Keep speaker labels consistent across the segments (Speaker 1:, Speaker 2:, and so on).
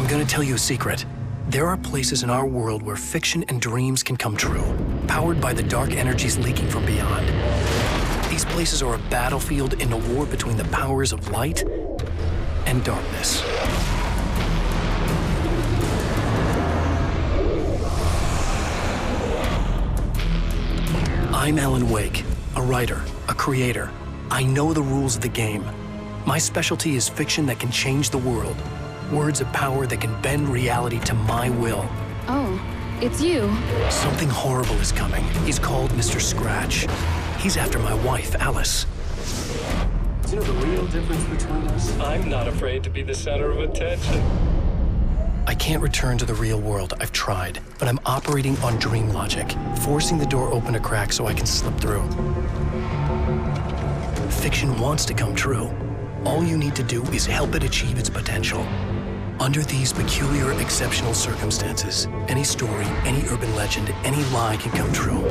Speaker 1: I'm gonna tell you a secret. There are places in our world where fiction and dreams can come true, powered by the dark energies leaking from beyond. These places are a battlefield in a war between the powers of light and darkness. I'm Alan Wake, a writer, a creator. I know the rules of the game. My specialty is fiction that can change the world. Words of power that can bend reality to my will.
Speaker 2: Oh, it's you.
Speaker 1: Something horrible is coming. He's called Mr. Scratch. He's after my wife, Alice.
Speaker 3: Do you know the real difference between us?
Speaker 4: I'm not afraid to be the center of attention.
Speaker 1: I can't return to the real world. I've tried, but I'm operating on dream logic, forcing the door open a crack so I can slip through. Fiction wants to come true. All you need to do is help it achieve its potential. Under these peculiar, exceptional circumstances, any story, any urban legend, any lie can come true.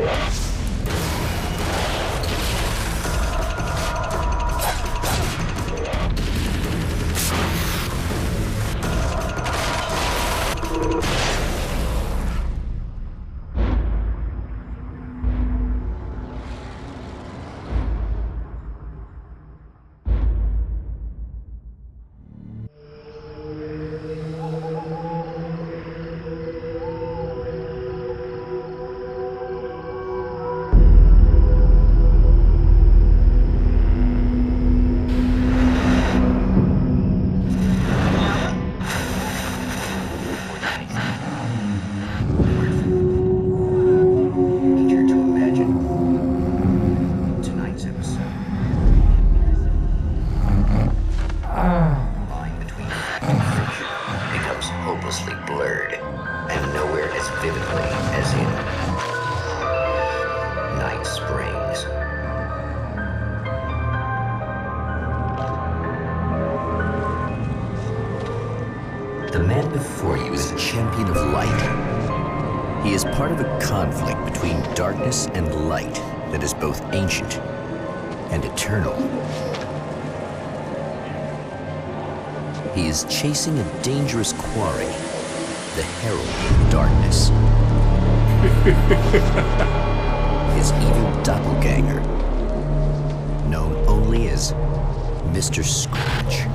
Speaker 5: The man before you is a champion of light. He is part of a conflict between darkness and light that is both ancient and eternal. He is chasing a dangerous quarry, the herald of darkness. His evil doppelganger, known only as Mr. Scratch.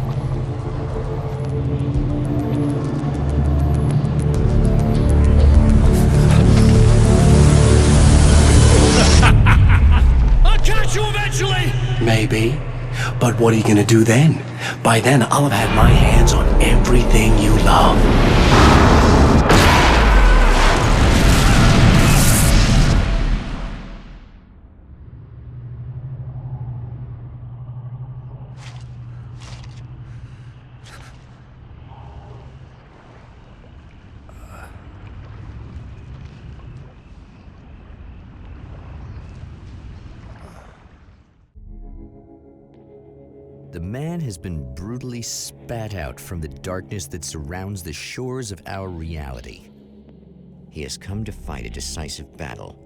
Speaker 1: Maybe. But what are you gonna do then? By then, I'll have had my hands on everything you love.
Speaker 5: The man has been brutally spat out from the darkness that surrounds the shores of our reality. He has come to fight a decisive battle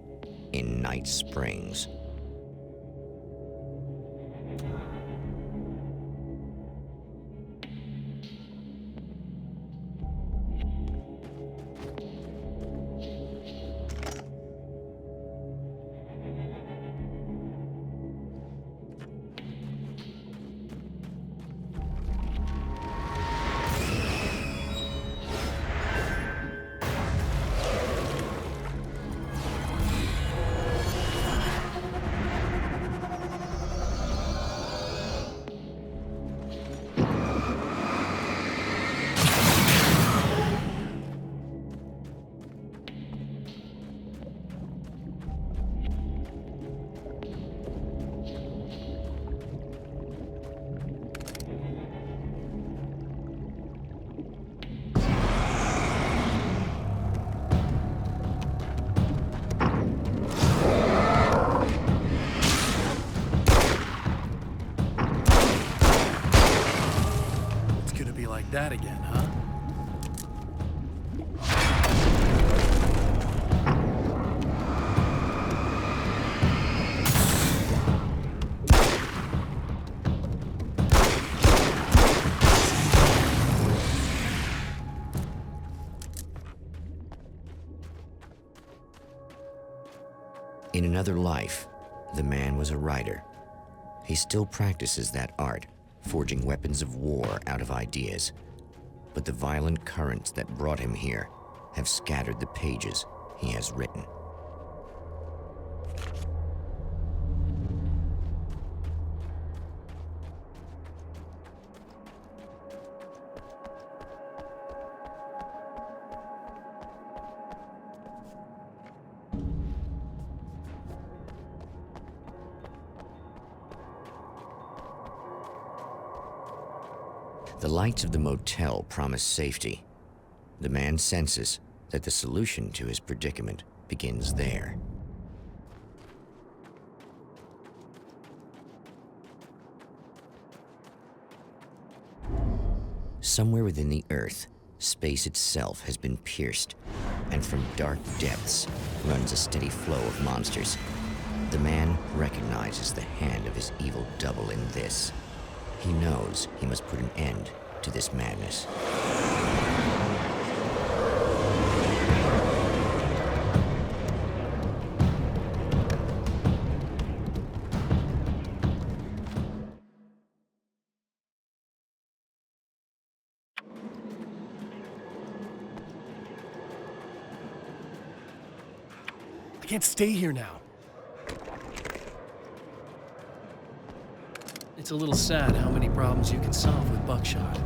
Speaker 5: in Night Springs.
Speaker 1: That again, huh?
Speaker 5: In another life, the man was a writer. He still practices that art, forging weapons of war out of ideas. But the violent currents that brought him here have scattered the pages he has written. The lights of the motel promise safety. The man senses that the solution to his predicament begins there. Somewhere within the Earth, space itself has been pierced, and from dark depths runs a steady flow of monsters. The man recognizes the hand of his evil double in this. He knows he must put an end to this madness.
Speaker 1: I can't stay here now. It's a little sad how many problems you can solve with buckshot.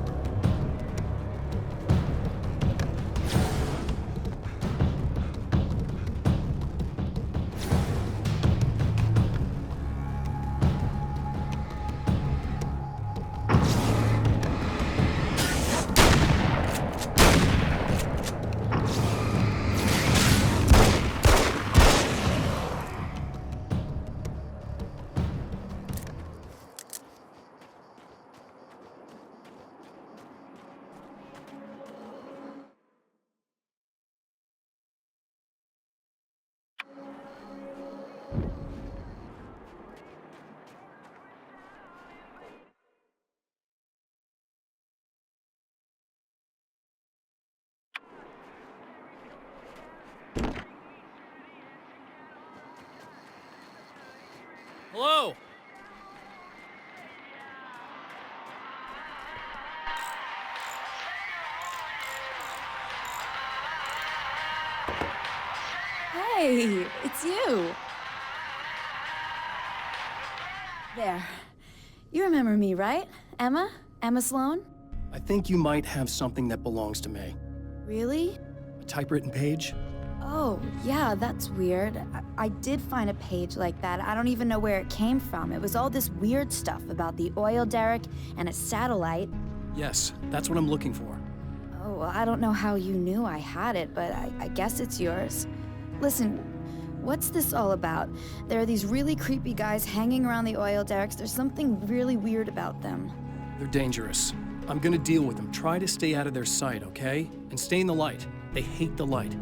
Speaker 1: Hello?
Speaker 2: Hey, it's you. There. You remember me, right? Emma? Emma Sloan?
Speaker 1: I think you might have something that belongs to me.
Speaker 2: Really?
Speaker 1: A typewritten page?
Speaker 2: Oh, yeah, that's weird. I did find a page like that. I don't even know where it came from. It was all this weird stuff about the oil derrick and a satellite.
Speaker 1: Yes, that's what I'm looking for.
Speaker 2: Oh, well, I don't know how you knew I had it, but I guess it's yours. Listen, what's this all about? There are these really creepy guys hanging around the oil derricks. There's something really weird about them.
Speaker 1: They're dangerous. I'm gonna deal with them. Try to stay out of their sight, okay? And stay in the light. They hate the light.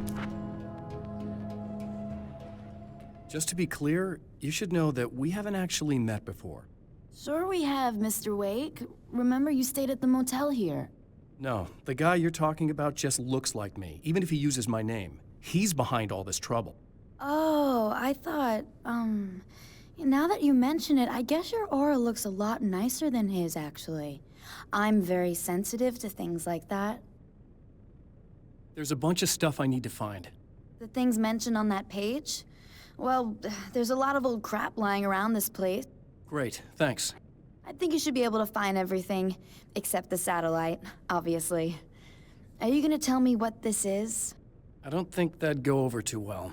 Speaker 1: Just to be clear, you should know that we haven't actually met before.
Speaker 2: Sure we have, Mr. Wake. Remember you stayed at the motel here.
Speaker 1: No, the guy you're talking about just looks like me, even if he uses my name. He's behind all this trouble.
Speaker 2: Oh, I thought, now that you mention it, I guess your aura looks a lot nicer than his, actually. I'm very sensitive to things like that.
Speaker 1: There's a bunch of stuff I need to find.
Speaker 2: The things mentioned on that page? Well, there's a lot of old crap lying around this place.
Speaker 1: Great, thanks.
Speaker 2: I think you should be able to find everything, except the satellite, obviously. Are you gonna tell me what this is?
Speaker 1: I don't think that'd go over too well.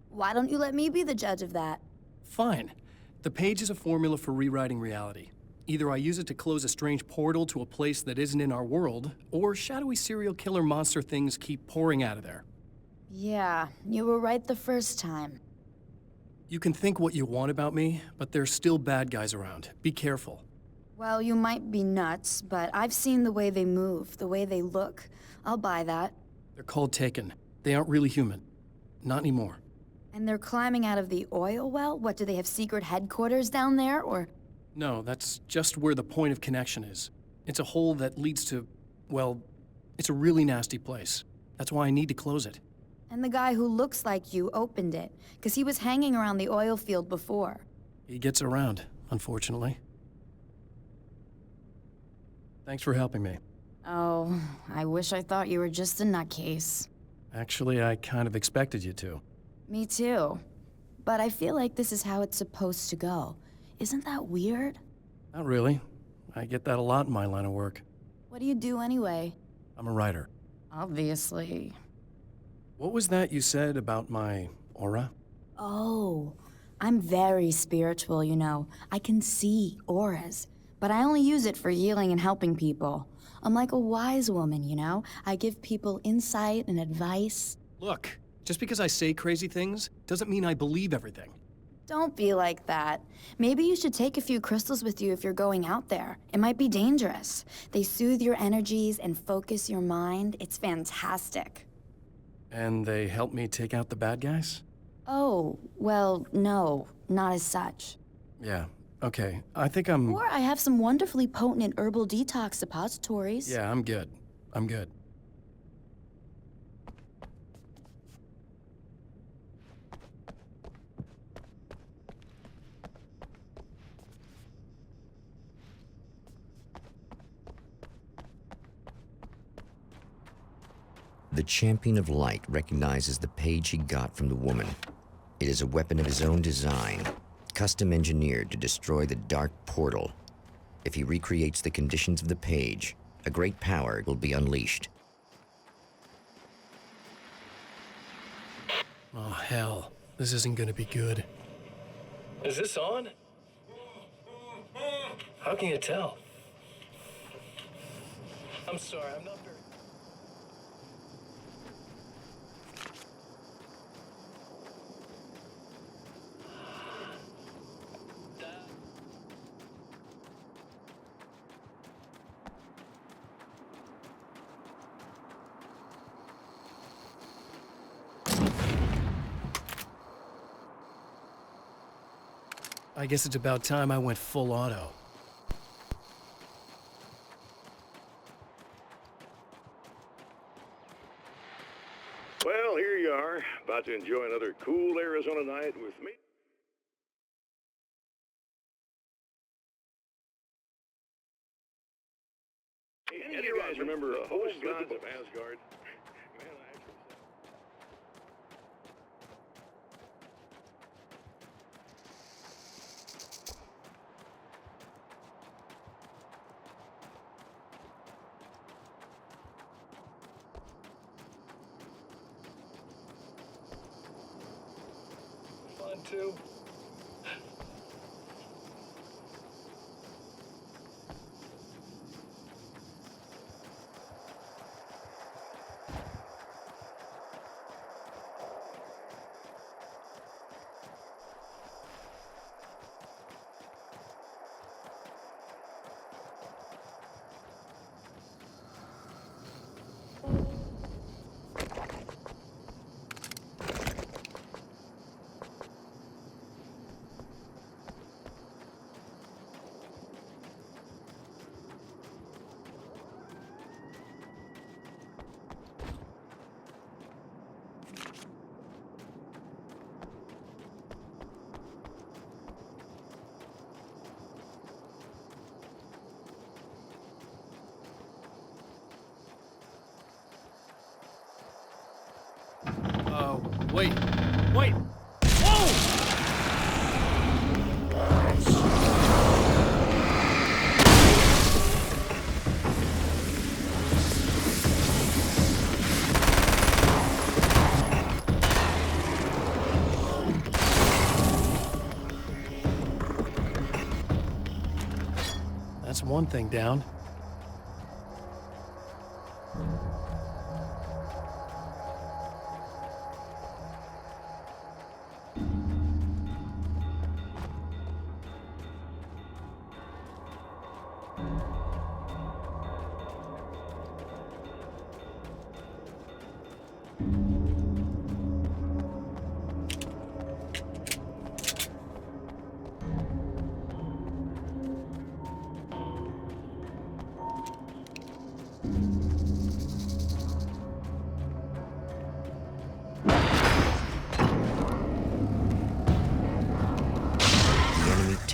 Speaker 2: Why don't you let me be the judge of that?
Speaker 1: Fine. The page is a formula for rewriting reality. Either I use it to close a strange portal to a place that isn't in our world, or shadowy serial killer monster things keep pouring out of there.
Speaker 2: Yeah, you were right the first time.
Speaker 1: You can think what you want about me, but there's still bad guys around. Be careful.
Speaker 2: Well, you might be nuts, but I've seen the way they move, the way they look. I'll buy that.
Speaker 1: They're called Taken. They aren't really human. Not anymore.
Speaker 2: And they're climbing out of the oil well? What, do they have secret headquarters down there, or...?
Speaker 1: No, that's just where the point of connection is. It's a hole that leads to, well, it's a really nasty place. That's why I need to close it.
Speaker 2: And the guy who looks like you opened it, because he was hanging around the oil field before.
Speaker 1: He gets around, unfortunately. Thanks for helping me.
Speaker 2: Oh, I wish I thought you were just a nutcase.
Speaker 1: Actually, I kind of expected you to.
Speaker 2: Me too. But I feel like this is how it's supposed to go. Isn't that weird?
Speaker 1: Not really. I get that a lot in my line of work.
Speaker 2: What do you do anyway?
Speaker 1: I'm a writer.
Speaker 2: Obviously.
Speaker 1: What was that you said about my aura?
Speaker 2: Oh, I'm very spiritual, you know. I can see auras, but I only use it for healing and helping people. I'm like a wise woman, you know? I give people insight and advice.
Speaker 1: Look, just because I say crazy things doesn't mean I believe everything.
Speaker 2: Don't be like that. Maybe you should take a few crystals with you if you're going out there. It might be dangerous. They soothe your energies and focus your mind. It's fantastic.
Speaker 1: And they help me take out the bad guys?
Speaker 2: Oh, well, no, not as such.
Speaker 1: Yeah, okay. I think I'm...
Speaker 2: Or I have some wonderfully potent herbal detox suppositories.
Speaker 1: Yeah, I'm good. I'm good.
Speaker 5: The Champion of Light recognizes the page he got from the woman. It is a weapon of his own design, custom engineered to destroy the dark portal. If he recreates the conditions of the page, a great power will be unleashed.
Speaker 1: Oh, hell. This isn't gonna be good.
Speaker 4: Is this on? How can you tell? I'm sorry, I'm not very...
Speaker 1: I guess it's about time I went full auto.
Speaker 6: Well, here you are, about to enjoy another cool Arizona night with me. Any of you guys remember Hordes Gods of Asgard? Man, I actually...
Speaker 4: Fun too.
Speaker 1: Wait. Wait! Whoa! That's one thing down.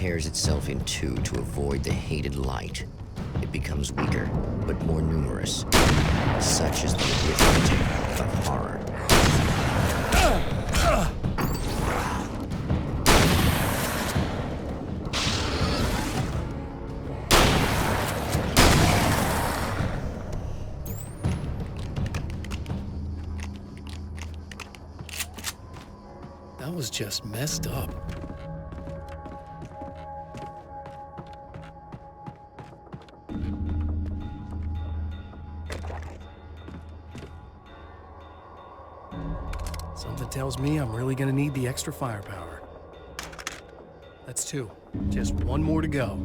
Speaker 5: tears itself in two to avoid the hated light. It becomes weaker, but more numerous. Such is the arithmetic of horror.
Speaker 1: That was just messed up. Something tells me I'm really gonna need the extra firepower. That's 2. Just 1 more to go.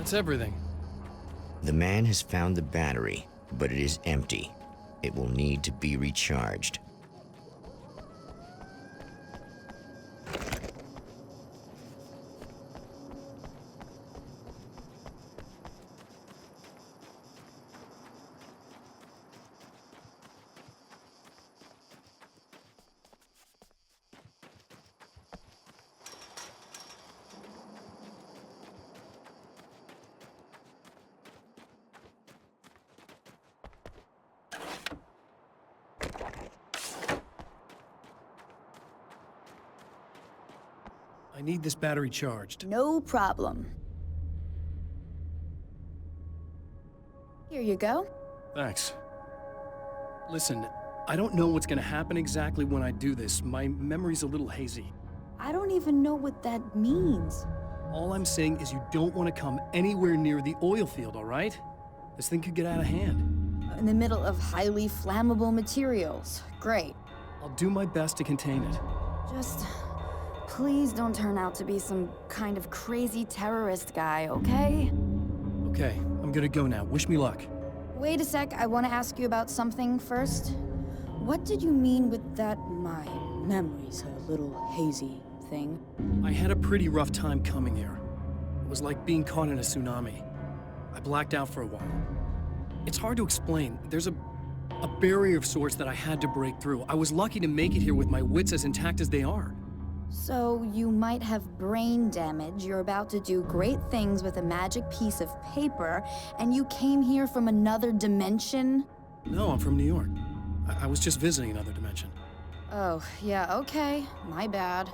Speaker 1: That's everything.
Speaker 5: The man has found the battery, but it is empty. It will need to be recharged.
Speaker 1: I need this battery charged.
Speaker 2: No problem. Here you go.
Speaker 1: Thanks. Listen, I don't know what's gonna happen exactly when I do this. My memory's a little hazy.
Speaker 2: I don't even know what that means.
Speaker 1: All I'm saying is you don't want to come anywhere near the oil field, all right? This thing could get out of hand.
Speaker 2: In the middle of highly flammable materials. Great.
Speaker 1: I'll do my best to contain it.
Speaker 2: Just please don't turn out to be some kind of crazy terrorist guy, okay?
Speaker 1: Okay, I'm gonna go now. Wish me luck.
Speaker 2: Wait a sec, I want to ask you about something first. What did you mean with that my memory's a little hazy thing?
Speaker 1: I had a pretty rough time coming here. It was like being caught in a tsunami. I blacked out for a while. It's hard to explain. There's a barrier of sorts that I had to break through. I was lucky to make it here with my wits as intact as they are.
Speaker 2: So you might have brain damage, you're about to do great things with a magic piece of paper, and you came here from another dimension?
Speaker 1: No, I'm from New York. I was just visiting another dimension.
Speaker 2: Oh, yeah, okay. My bad.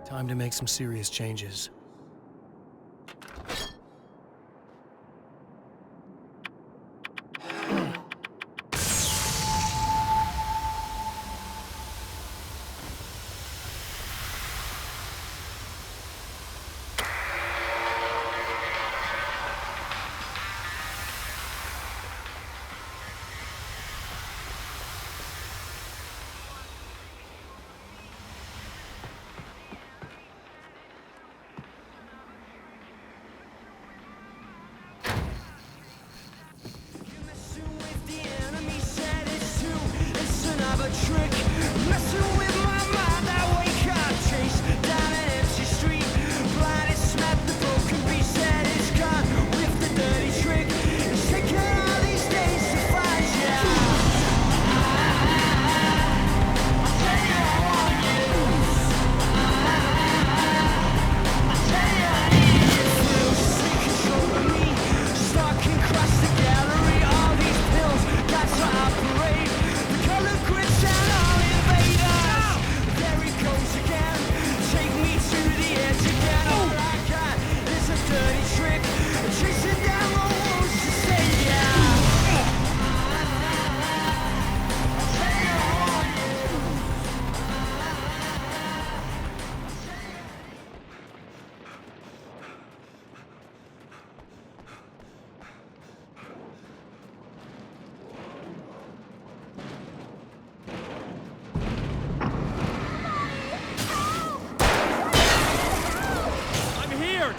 Speaker 1: Time to make some serious changes.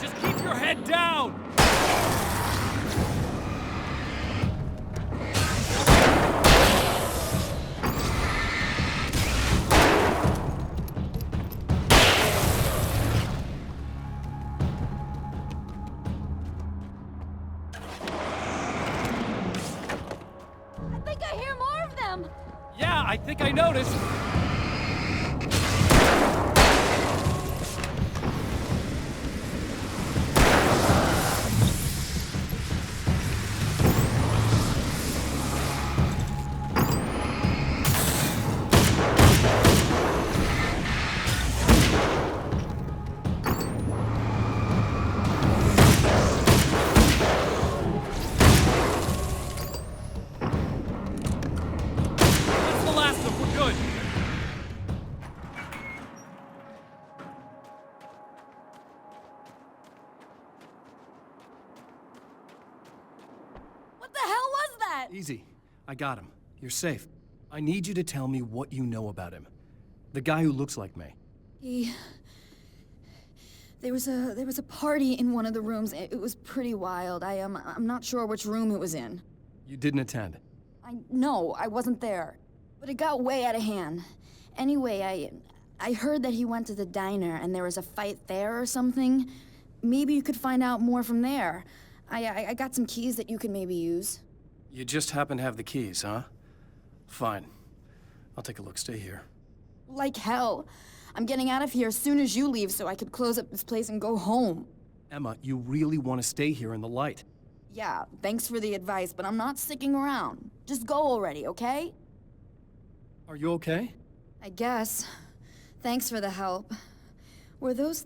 Speaker 7: Just keep your head down!
Speaker 2: I think I hear more of them!
Speaker 7: Yeah, I think I noticed.
Speaker 1: Easy. I got him. You're safe. I need you to tell me what you know about him. The guy who looks like me.
Speaker 2: There was a party in one of the rooms. It was pretty wild. I'm not sure which room it was in.
Speaker 1: You didn't attend?
Speaker 2: No, I wasn't there. But it got way out of hand. Anyway, I heard that he went to the diner and there was a fight there or something. Maybe you could find out more from there. I got some keys that you could maybe use.
Speaker 1: You just happen to have the keys, huh? Fine. I'll take a look. Stay here.
Speaker 2: Like hell. I'm getting out of here as soon as you leave so I could close up this place and go home.
Speaker 1: Emma, you really want to stay here in the light?
Speaker 2: Yeah, thanks for the advice, but I'm not sticking around. Just go already, okay?
Speaker 1: Are you okay?
Speaker 2: I guess. Thanks for the help. Were those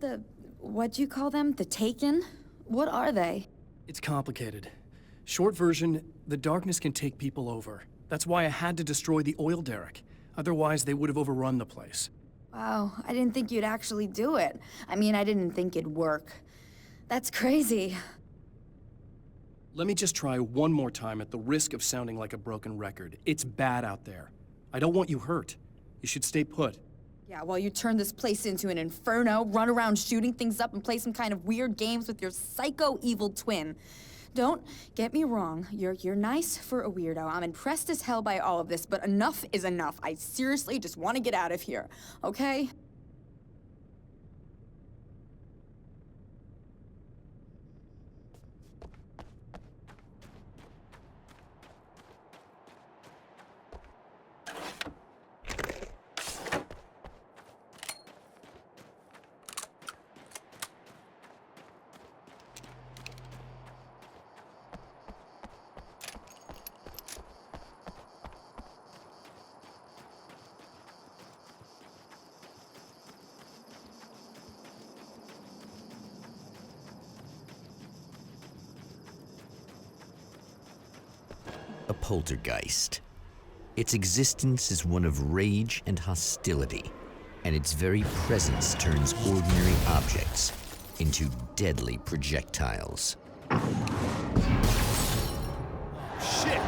Speaker 2: what'd you call them? The Taken? What are they?
Speaker 1: It's complicated. Short version, the darkness can take people over. That's why I had to destroy the oil derrick. Otherwise, they would have overrun the place.
Speaker 2: Wow, I didn't think you'd actually do it. I mean, I didn't think it'd work. That's crazy.
Speaker 1: Let me just try one more time at the risk of sounding like a broken record. It's bad out there. I don't want you hurt. You should stay put.
Speaker 2: Yeah, while you turn this place into an inferno, run around shooting things up and play some kind of weird games with your psycho evil twin. Don't get me wrong, you're nice for a weirdo. I'm impressed as hell by all of this, but enough is enough. I seriously just want to get out of here, okay?
Speaker 5: A poltergeist. Its existence is one of rage and hostility, and its very presence turns ordinary objects into deadly projectiles.
Speaker 7: Shit!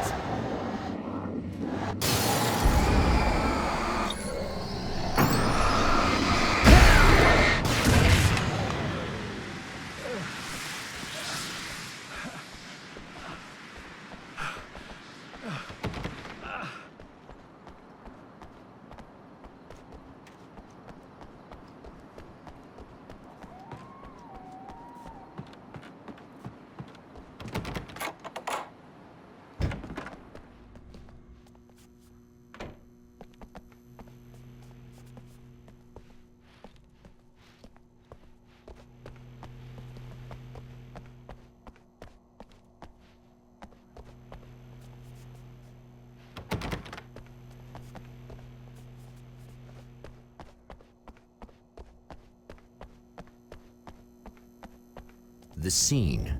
Speaker 5: The scene.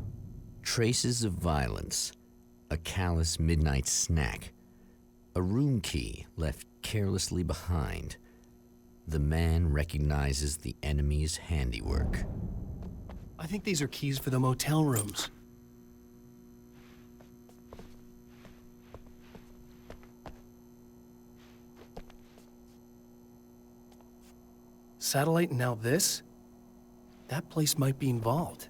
Speaker 5: Traces of violence. A callous midnight snack. A room key left carelessly behind. The man recognizes the enemy's handiwork.
Speaker 1: I think these are keys for the motel rooms. Satellite and now this? That place might be involved.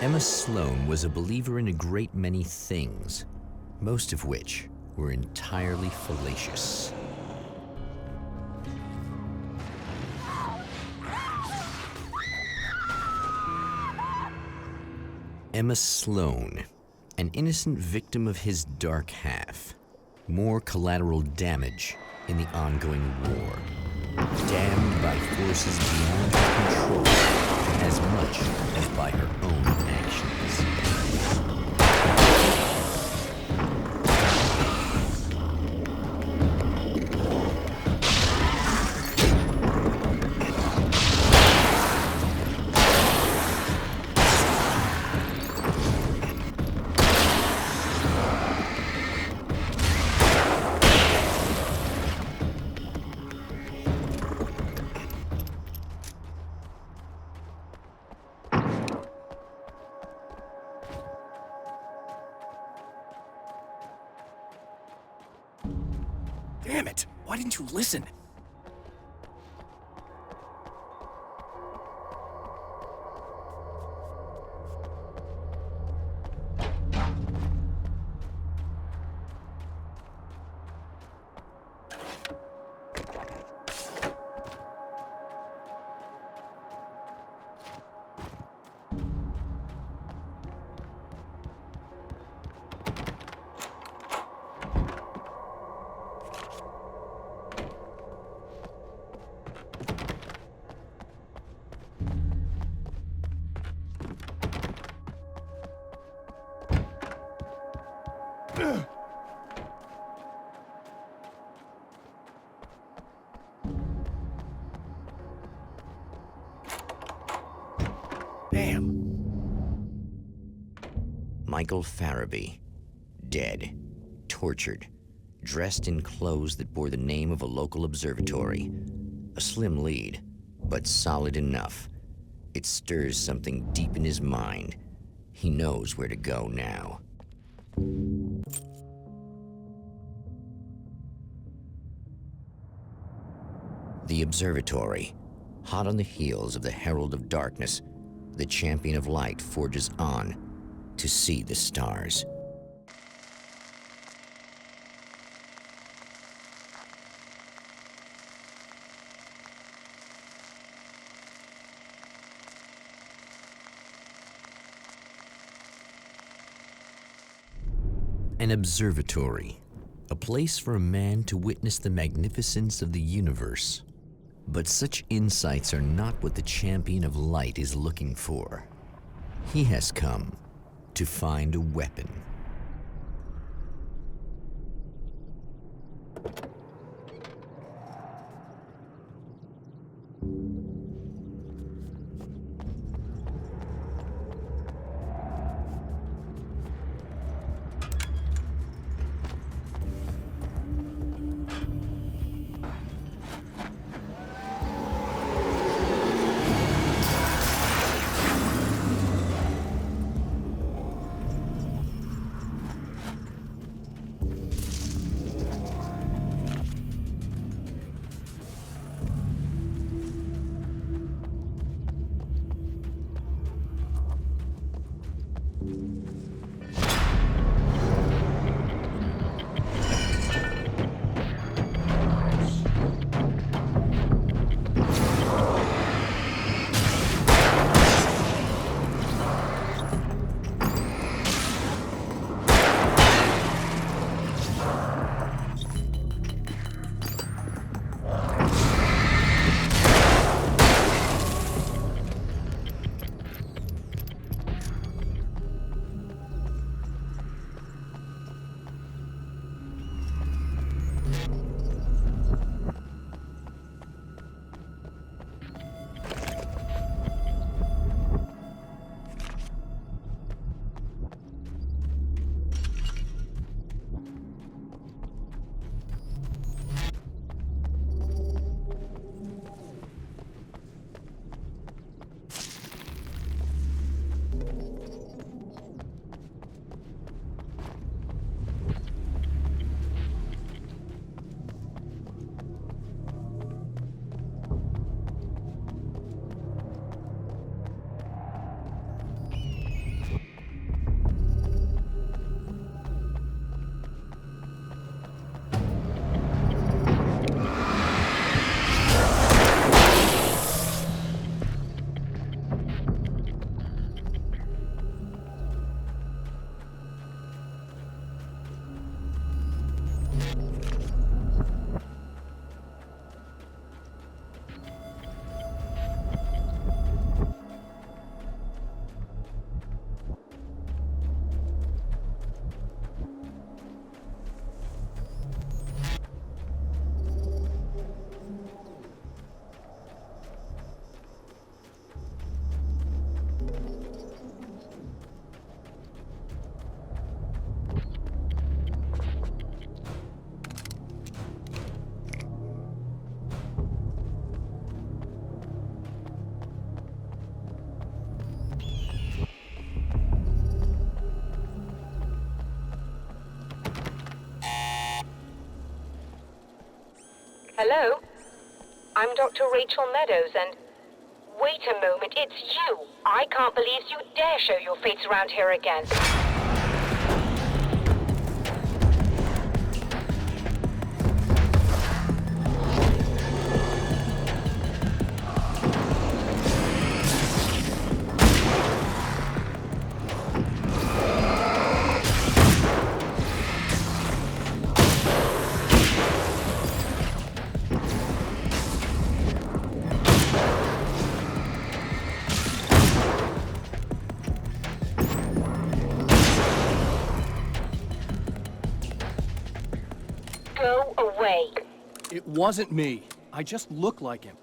Speaker 5: Emma Sloan was a believer in a great many things, most of which were entirely fallacious. Emma Sloan, an innocent victim of his dark half. More collateral damage in the ongoing war. Damned by forces beyond her control as much as by her own actions.
Speaker 1: Damn it! Why didn't you listen? Damn.
Speaker 5: Michael Farabee, dead, tortured, dressed in clothes that bore the name of a local observatory. A slim lead, but solid enough. It stirs something deep in his mind. He knows where to go now. The observatory, hot on the heels of the Herald of Darkness, the champion of light forges on to see the stars. An observatory, a place for a man to witness the magnificence of the universe. But such insights are not what the champion of light is looking for. He has come to find a weapon.
Speaker 8: Hello? I'm Dr. Rachel Meadows, and... Wait a moment, it's you! I can't believe you dare show your face around here again. Go away.
Speaker 1: It wasn't me. I just look like him.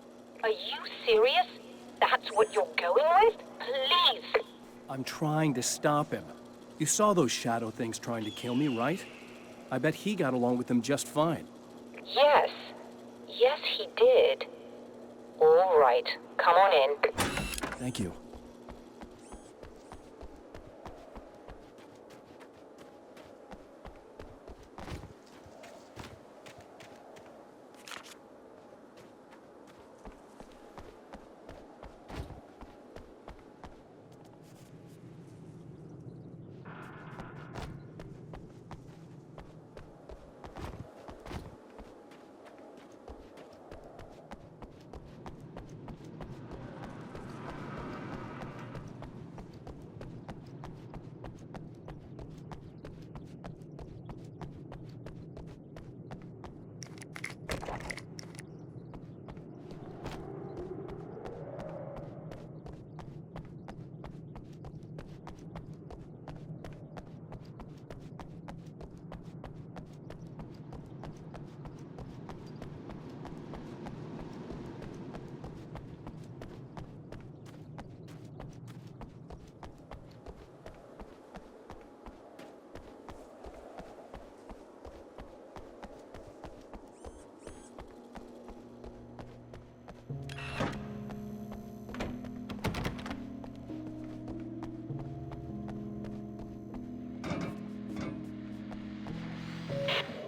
Speaker 8: Are you serious? That's what you're going with? Please.
Speaker 1: I'm trying to stop him. You saw those shadow things trying to kill me, right? I bet he got along with them just fine.
Speaker 8: Yes. Yes, he did. All right. Come on in.
Speaker 1: Thank you.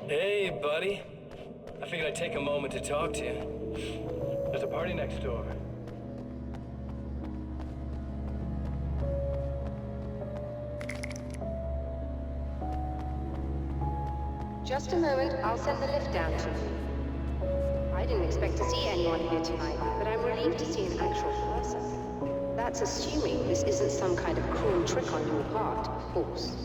Speaker 4: Hey, buddy. I figured I'd take a moment to talk to you. There's a party next door.
Speaker 8: Just a moment, I'll send the lift down to you. I didn't expect to see anyone here tonight, but I'm relieved to see an actual person. That's assuming this isn't some kind of cruel trick on your part, of course.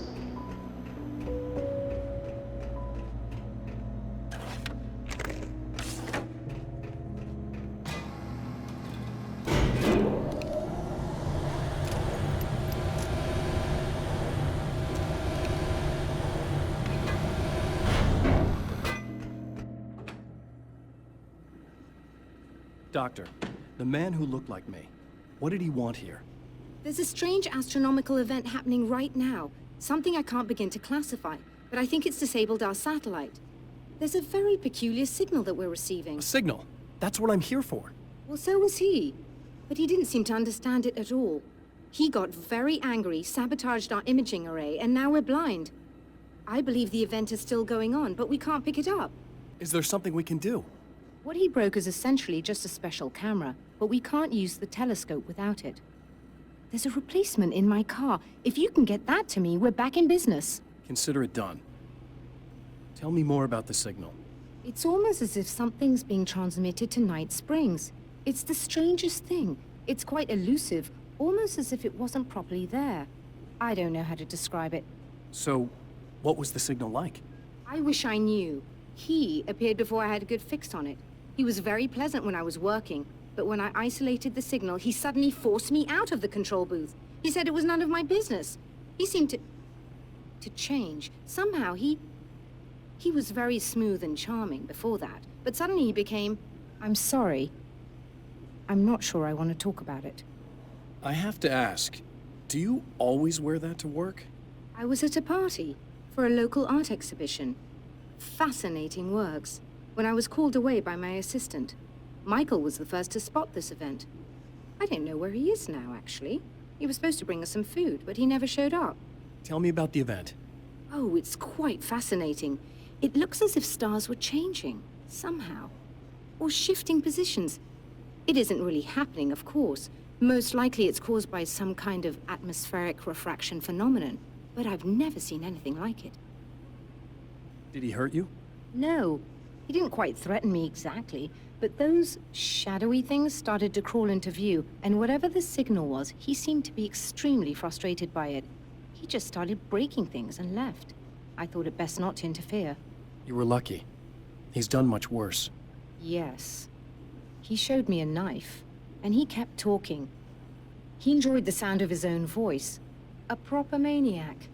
Speaker 1: Doctor, the man who looked like me, what did he want here?
Speaker 9: There's a strange astronomical event happening right now. Something I can't begin to classify, but I think it's disabled our satellite. There's a very peculiar signal that we're receiving.
Speaker 1: A signal? That's what I'm here for.
Speaker 9: Well, so was he. But he didn't seem to understand it at all. He got very angry, sabotaged our imaging array, and now we're blind. I believe the event is still going on, but we can't pick it up.
Speaker 1: Is there something we can do?
Speaker 9: What he broke is essentially just a special camera, but we can't use the telescope without it. There's a replacement in my car. If you can get that to me, we're back in business.
Speaker 1: Consider it done. Tell me more about the signal.
Speaker 9: It's almost as if something's being transmitted to Night Springs. It's the strangest thing. It's quite elusive, almost as if it wasn't properly there. I don't know how to describe it.
Speaker 1: So, what was the signal like?
Speaker 9: I wish I knew. He appeared before I had a good fix on it. He was very pleasant when I was working, but when I isolated the signal, he suddenly forced me out of the control booth. He said it was none of my business. He seemed to change. Somehow he was very smooth and charming before that, but suddenly he became, I'm sorry. I'm not sure I want to talk about it.
Speaker 1: I have to ask, do you always wear that to work?
Speaker 9: I was at a party for a local art exhibition. Fascinating works. When I was called away by my assistant, Michael was the first to spot this event. I don't know where he is now, actually. He was supposed to bring us some food, but he never showed up.
Speaker 1: Tell me about the event.
Speaker 9: Oh, it's quite fascinating. It looks as if stars were changing, somehow. Or shifting positions. It isn't really happening, of course. Most likely it's caused by some kind of atmospheric refraction phenomenon, but I've never seen anything like it.
Speaker 1: Did he hurt you?
Speaker 9: No. He didn't quite threaten me exactly, but those shadowy things started to crawl into view, and whatever the signal was, he seemed to be extremely frustrated by it. He just started breaking things and left. I thought it best not to interfere.
Speaker 1: You were lucky. He's done much worse.
Speaker 9: Yes. He showed me a knife, and he kept talking. He enjoyed the sound of his own voice. A proper maniac.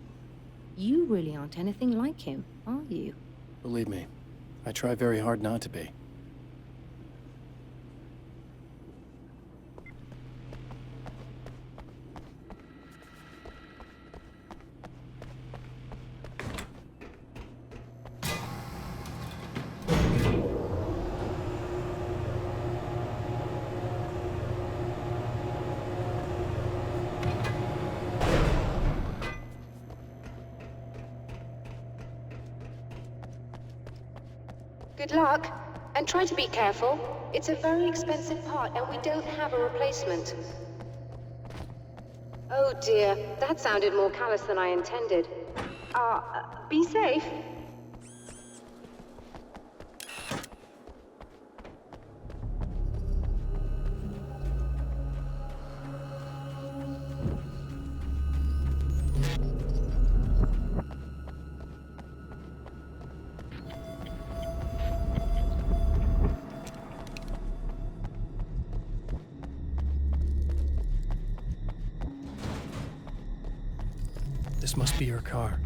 Speaker 9: You really aren't anything like him, are you?
Speaker 1: Believe me, I try very hard not to be.
Speaker 8: Good luck, and try to be careful. It's a very expensive part, and we don't have a replacement. Oh dear, that sounded more callous than I intended. Be safe.
Speaker 1: This must be your car.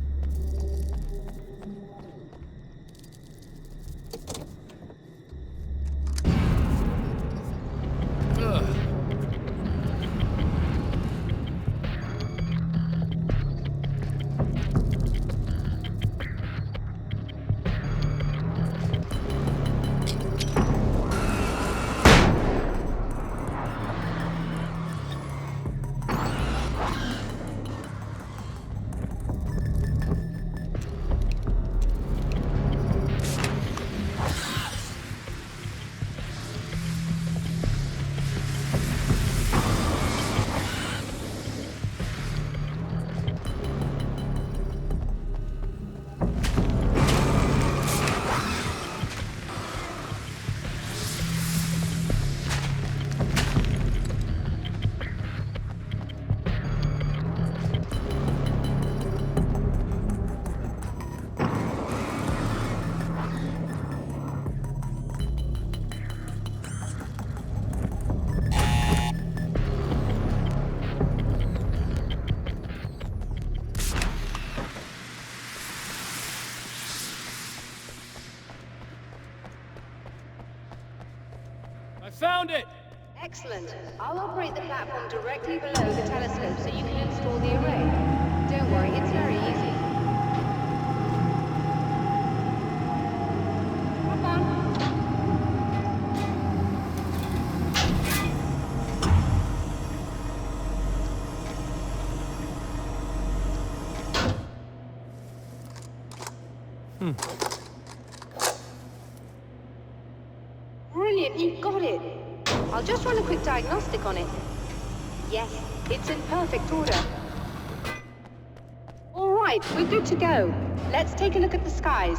Speaker 7: I found it!
Speaker 8: Excellent. I'll operate the platform directly below the telescope so you can install the array. Don't worry, it's very easy. Hop on. Brilliant, you got it. I'll just run a quick diagnostic on it. Yes, it's in perfect order. All right, we're good to go. Let's take a look at the skies.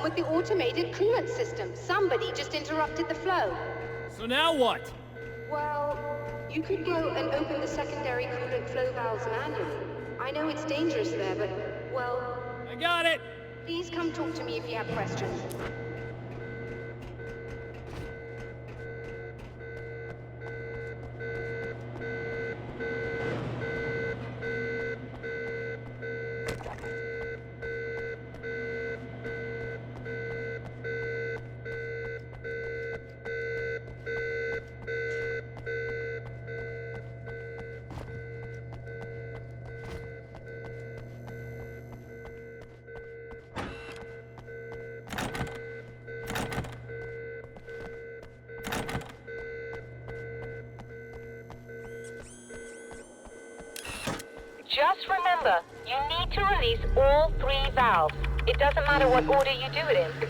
Speaker 8: With the automated coolant system. Somebody just interrupted the flow.
Speaker 7: So now what?
Speaker 8: Well, you could go and open the secondary coolant flow valves manually. I know it's dangerous there, but, well...
Speaker 7: I got it!
Speaker 8: Please come talk to me if you have questions.
Speaker 10: Just remember, you need to release all 3 valves. It doesn't matter what order you do it in.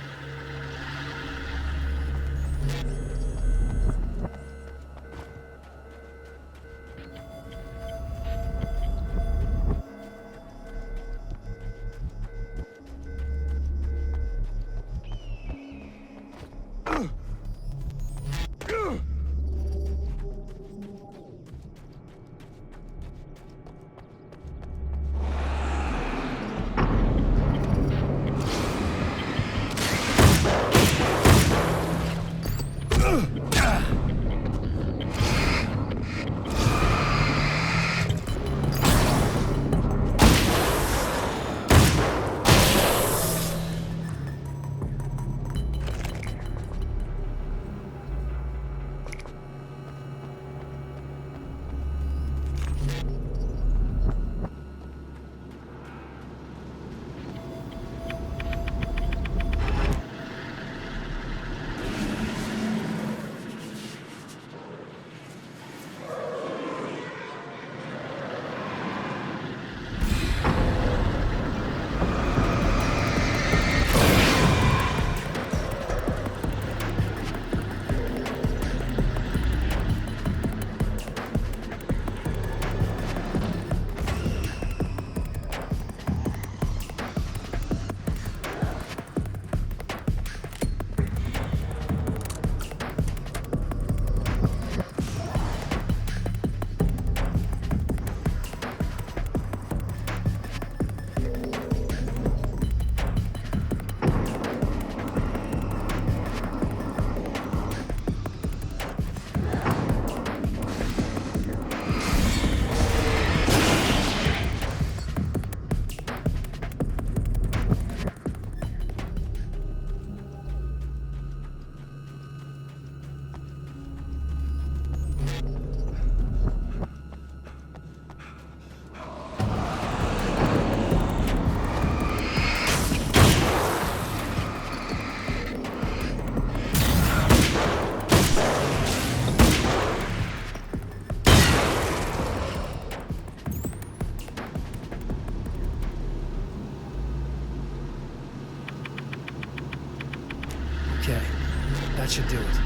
Speaker 1: Okay, that should do it.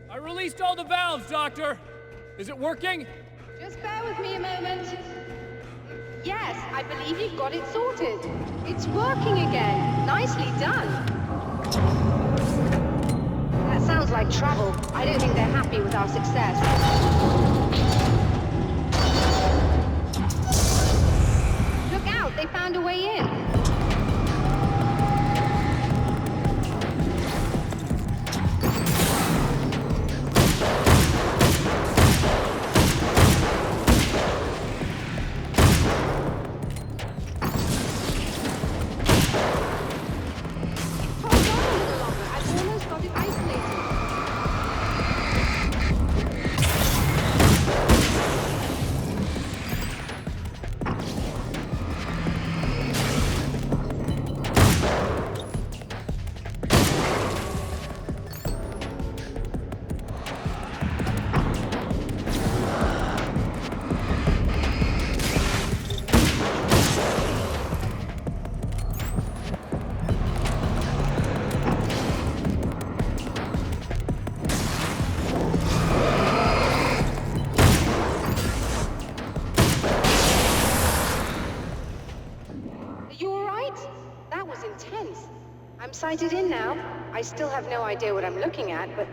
Speaker 7: I released all the valves, Doctor! Is it working?
Speaker 8: Just bear with me a moment. Yes, I believe you've got it sorted. It's working again. Nicely done. That sounds like trouble. I don't think they're happy with our success. Look out, they found a way in. Sighted in now. I still have no idea what I'm looking at, but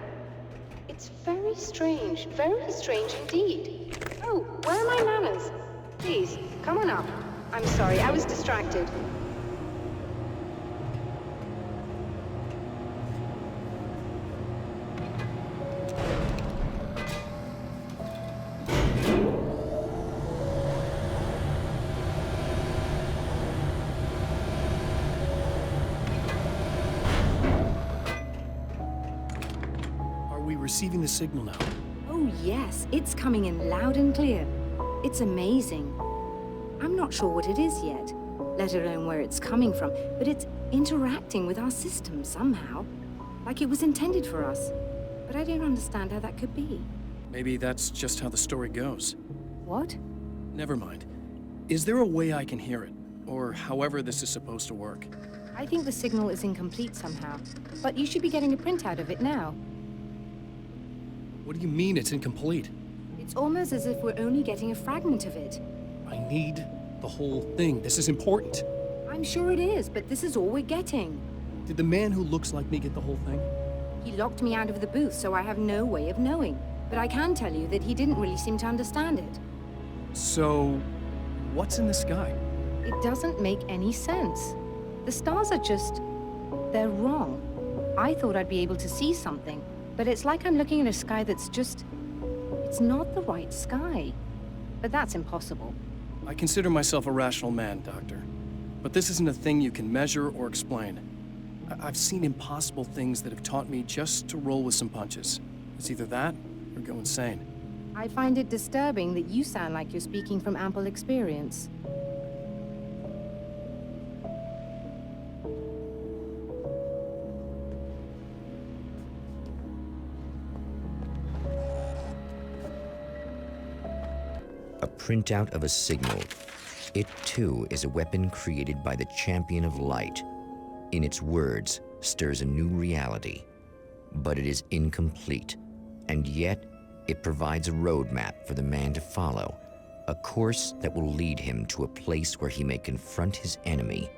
Speaker 8: it's very strange indeed. Oh, where are my manners? Please, come on up. I'm sorry, I was distracted.
Speaker 1: Receiving the signal now.
Speaker 9: Oh yes, it's coming in loud and clear. It's amazing. I'm not sure what it is yet, let alone where it's coming from, but it's interacting with our system somehow, like it was intended for us. But I don't understand how that could be.
Speaker 1: Maybe that's just how the story goes.
Speaker 9: What?
Speaker 1: Never mind. Is there a way I can hear it? Or however this is supposed to work?
Speaker 9: I think the signal is incomplete somehow, but you should be getting a printout of it now.
Speaker 1: What do you mean it's incomplete?
Speaker 9: It's almost as if we're only getting a fragment of it.
Speaker 1: I need the whole thing. This is important.
Speaker 9: I'm sure it is, but this is all we're getting.
Speaker 1: Did the man who looks like me get the whole thing?
Speaker 9: He locked me out of the booth, so I have no way of knowing. But I can tell you that he didn't really seem to understand it.
Speaker 1: So, what's in the sky?
Speaker 9: It doesn't make any sense. The stars are just... they're wrong. I thought I'd be able to see something. But it's like I'm looking at a sky that's just... it's not the right sky. But that's impossible.
Speaker 1: I consider myself a rational man, Doctor. But this isn't a thing you can measure or explain. I've seen impossible things that have taught me just to roll with some punches. It's either that, or go insane.
Speaker 9: I find it disturbing that you sound like you're speaking from ample experience.
Speaker 5: A printout of a signal. It too is a weapon created by the Champion of Light. In its words, stirs a new reality. But it is incomplete, and yet it provides a roadmap for the man to follow, a course that will lead him to a place where he may confront his enemy.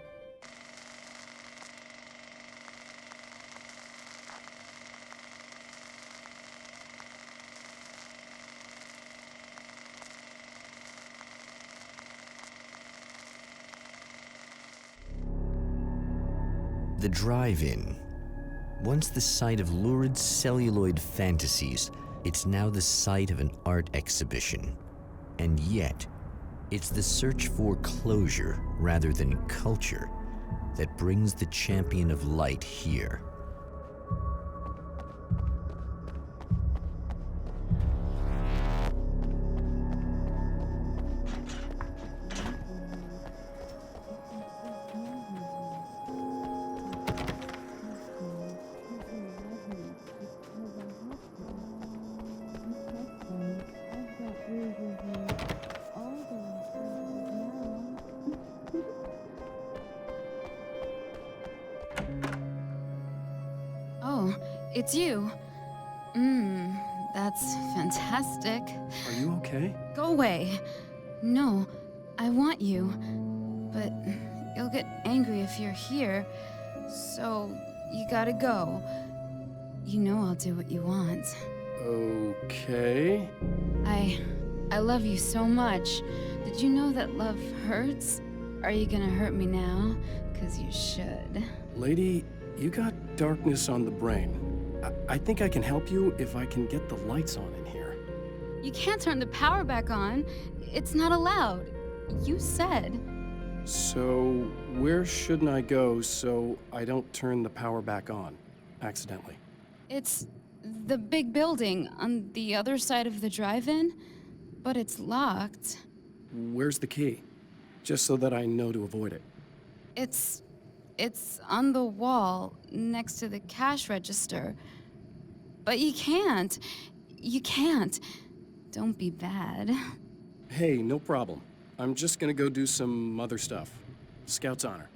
Speaker 5: The drive-in. Once the site of lurid celluloid fantasies, it's now the site of an art exhibition. And yet, it's the search for closure rather than culture that brings the champion of light here.
Speaker 2: Oh, it's you. That's fantastic.
Speaker 1: Are you okay?
Speaker 2: Go away. No, I want you. But you'll get angry if you're here. So you gotta go. You know I'll do what you want.
Speaker 1: Okay.
Speaker 2: I love you so much. Did you know that love hurts? Are you gonna hurt me now? 'Cause you should.
Speaker 1: Lady, you got darkness on the brain. I think I can help you if I can get the lights on in here.
Speaker 2: You can't turn the power back on. It's not allowed. You said.
Speaker 1: So, where shouldn't I go so I don't turn the power back on accidentally?
Speaker 2: It's the big building on the other side of the drive-in, but it's locked.
Speaker 1: Where's the key? Just so that I know to avoid it.
Speaker 2: It's on the wall next to the cash register. But you can't. You can't. Don't be bad.
Speaker 1: Hey, no problem. I'm just gonna go do some other stuff. Scout's honor.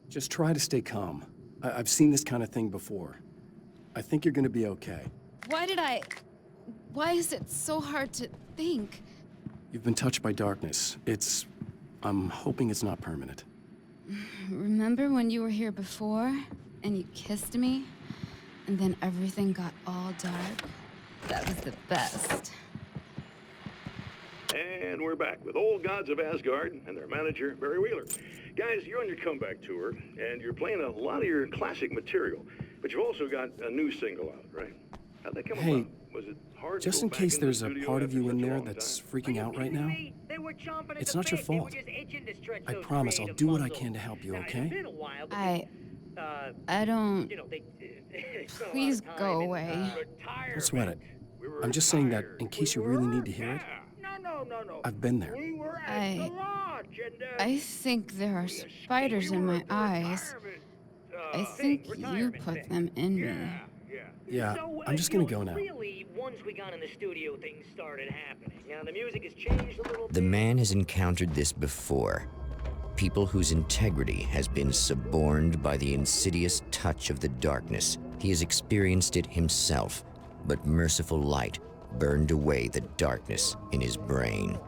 Speaker 1: Just try to stay calm. I've seen this kind of thing before. I think you're gonna be okay.
Speaker 2: Why is it so hard to think?
Speaker 1: You've been touched by darkness. I'm hoping it's not permanent.
Speaker 2: Remember when you were here before, and you kissed me, and then everything got all dark? That was the best.
Speaker 6: And we're back with Old Gods of Asgard and their manager, Barry Wheeler. Guys, you're on your comeback tour, and you're playing a lot of your classic material, but you've also got a new single out, right? How'd that come about? Was it hard
Speaker 1: just
Speaker 6: to
Speaker 1: in
Speaker 6: go
Speaker 1: case
Speaker 6: back in the
Speaker 1: there's a
Speaker 6: studio
Speaker 1: part of
Speaker 6: after
Speaker 1: you in
Speaker 6: such a
Speaker 1: there
Speaker 6: long
Speaker 1: that's
Speaker 6: time?
Speaker 1: freaking out right now, it's not your fault. I promise I'll do what I can to help you, okay?
Speaker 2: I don't... Please go away.
Speaker 1: Don't sweat it. I'm just saying that in case you really need to hear it, I've been there.
Speaker 2: I think there are spiders in my eyes. I think you put them in me.
Speaker 1: Yeah, I'm just gonna go now.
Speaker 11: Really, once we got in the studio, things started happening. Now, the music has changed a little bit.
Speaker 5: The man has encountered this before. People whose integrity has been suborned by the insidious touch of the darkness. He has experienced it himself, but merciful light burned away the darkness in his brain.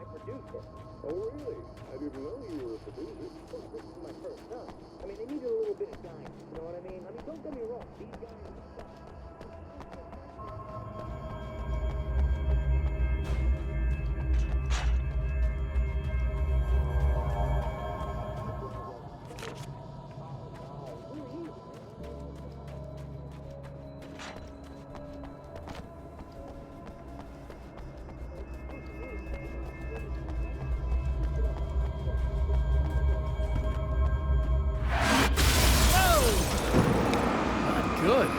Speaker 1: Good.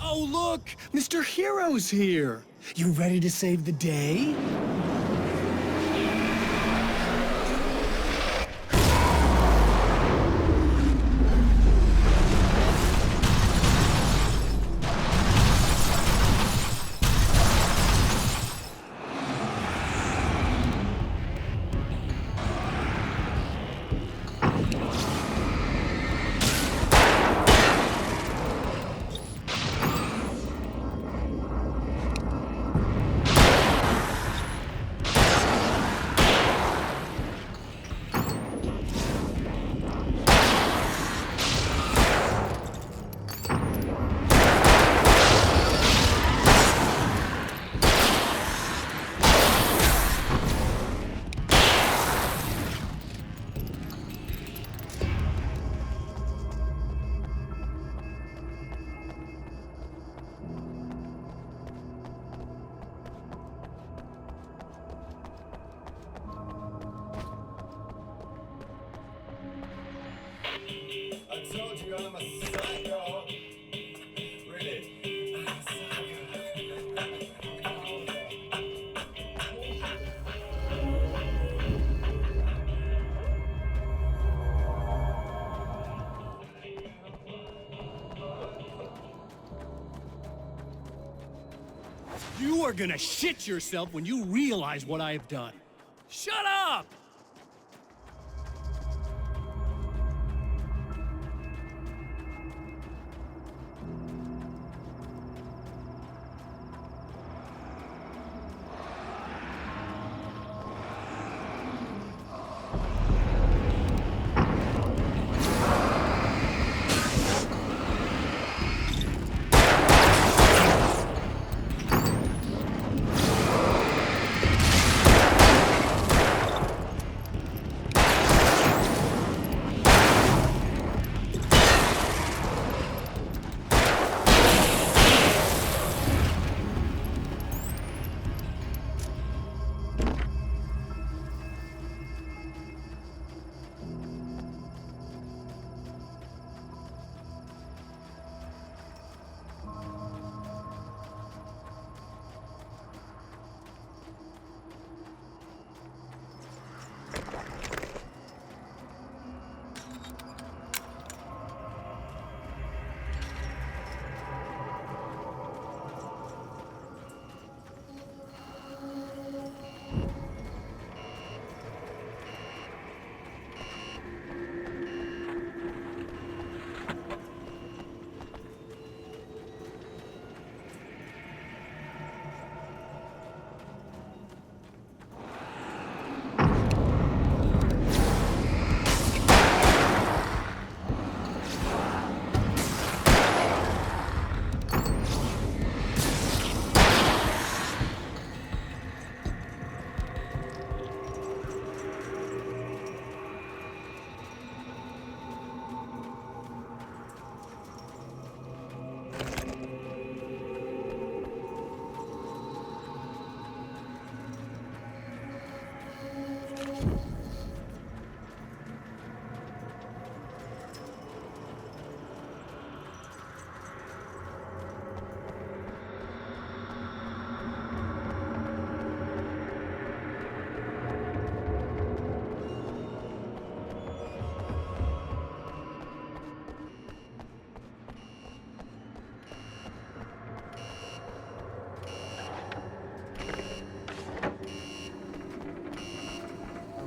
Speaker 1: Oh, look! Mr. Hero's here! You ready to save the day?
Speaker 12: I told you I'm a psycho. Really?
Speaker 7: You are gonna shit yourself when you realize what I have done. Shut up!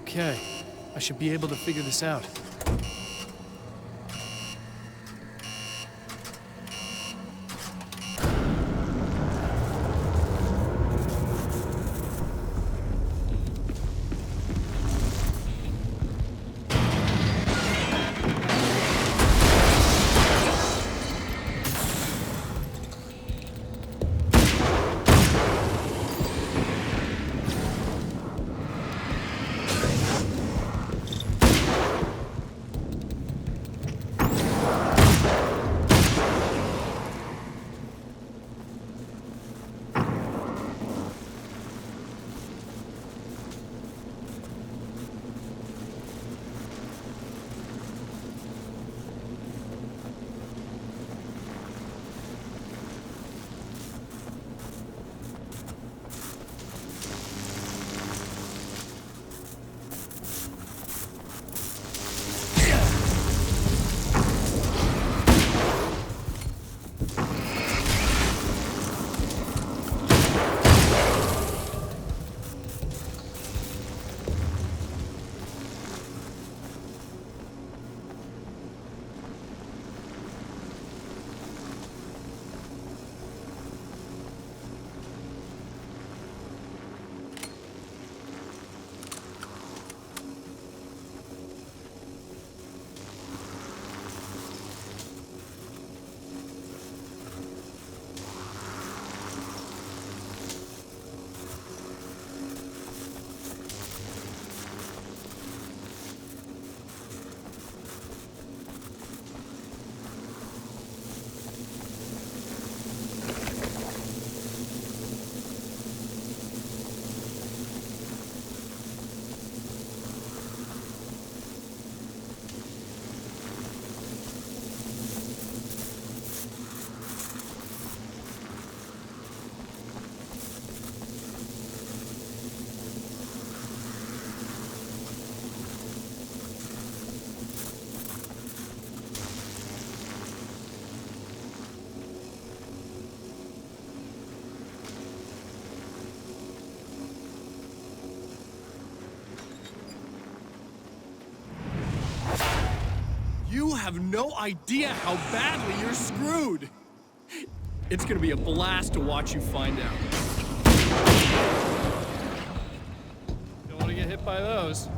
Speaker 1: Okay, I should be able to figure this out.
Speaker 7: You have no idea how badly you're screwed. It's gonna be a blast to watch you find out. Don't want to get hit by those.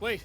Speaker 7: Wait.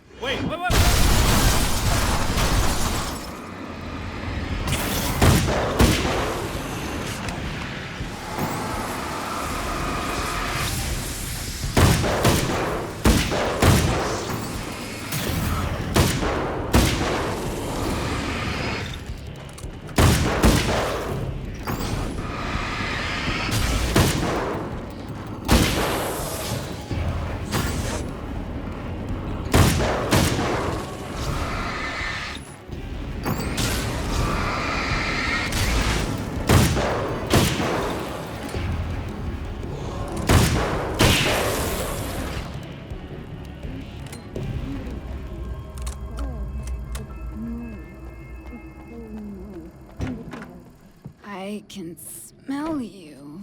Speaker 2: I can smell you.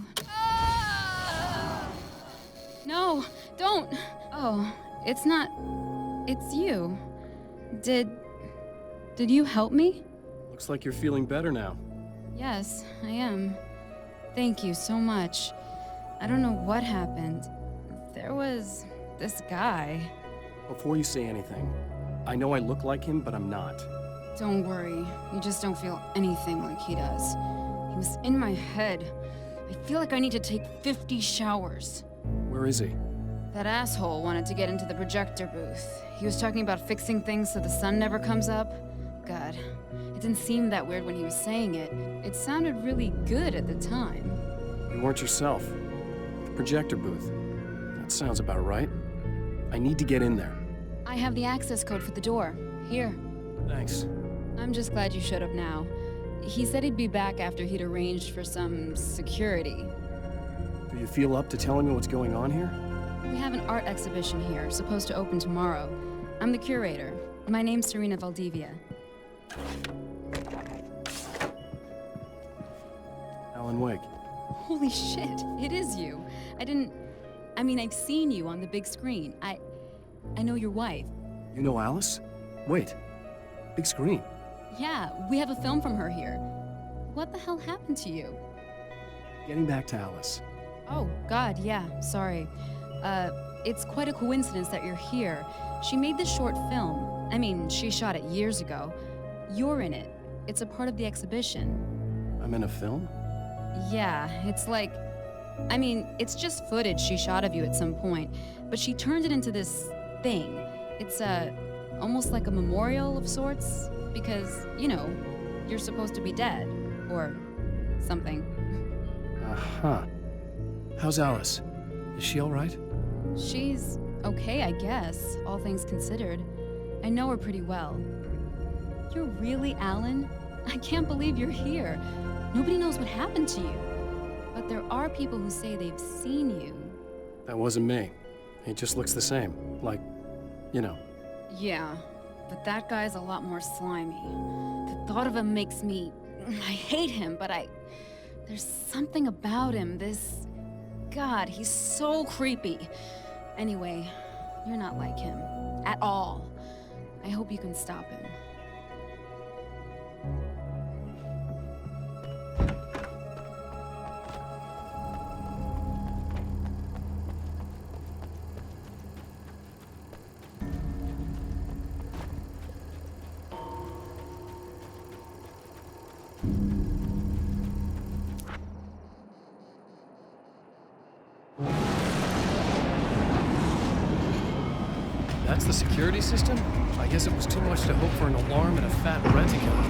Speaker 2: No, don't! Oh, it's not... It's you. Did you help me?
Speaker 1: Looks like you're feeling better now.
Speaker 2: Yes, I am. Thank you so much. I don't know what happened. There was this guy.
Speaker 1: Before you say anything, I know I look like him, but I'm not.
Speaker 2: Don't worry. You just don't feel anything like he does. He was in my head. I feel like I need to take 50 showers.
Speaker 1: Where is he?
Speaker 2: That asshole wanted to get into the projector booth. He was talking about fixing things so the sun never comes up. God, it didn't seem that weird when he was saying it. It sounded really good at the time.
Speaker 1: You weren't yourself. The projector booth. That sounds about right. I need to get in there.
Speaker 2: I have the access code for the door. Here.
Speaker 1: Thanks.
Speaker 2: I'm just glad you showed up now. He said he'd be back after he'd arranged for some security.
Speaker 1: Do you feel up to telling me what's going on here?
Speaker 2: We have an art exhibition here, supposed to open tomorrow. I'm the curator. My name's Serena Valdivia.
Speaker 1: Alan Wake.
Speaker 2: Holy shit, it is you. I've seen you on the big screen. I know your wife.
Speaker 1: You know Alice? Wait. Big screen.
Speaker 2: Yeah, we have a film from her here. What the hell happened to you?
Speaker 1: Getting back to Alice.
Speaker 2: Oh, God, yeah, sorry. It's quite a coincidence that you're here. She made this short film. She shot it years ago. You're in it. It's a part of the exhibition.
Speaker 1: I'm in a film?
Speaker 2: Yeah, it's just footage she shot of you at some point, but she turned it into this thing. It's
Speaker 13: almost like a memorial of sorts, because, you know, you're supposed to be dead, or something.
Speaker 1: Uh-huh. How's Alice? Is she all right?
Speaker 13: She's okay, I guess, all things considered. I know her pretty well. You're really Alan? I can't believe you're here. Nobody knows what happened to you. But there are people who say they've seen you.
Speaker 1: That wasn't me. He just looks the same. Like, you know.
Speaker 13: Yeah, but that guy's a lot more slimy. The thought of him makes me... I hate him, but there's something about him, this... God, he's so creepy. Anyway, you're not like him. At all. I hope you can stop him.
Speaker 1: That's the security system? I guess it was too much to hope for an alarm and a fat rent-a-car.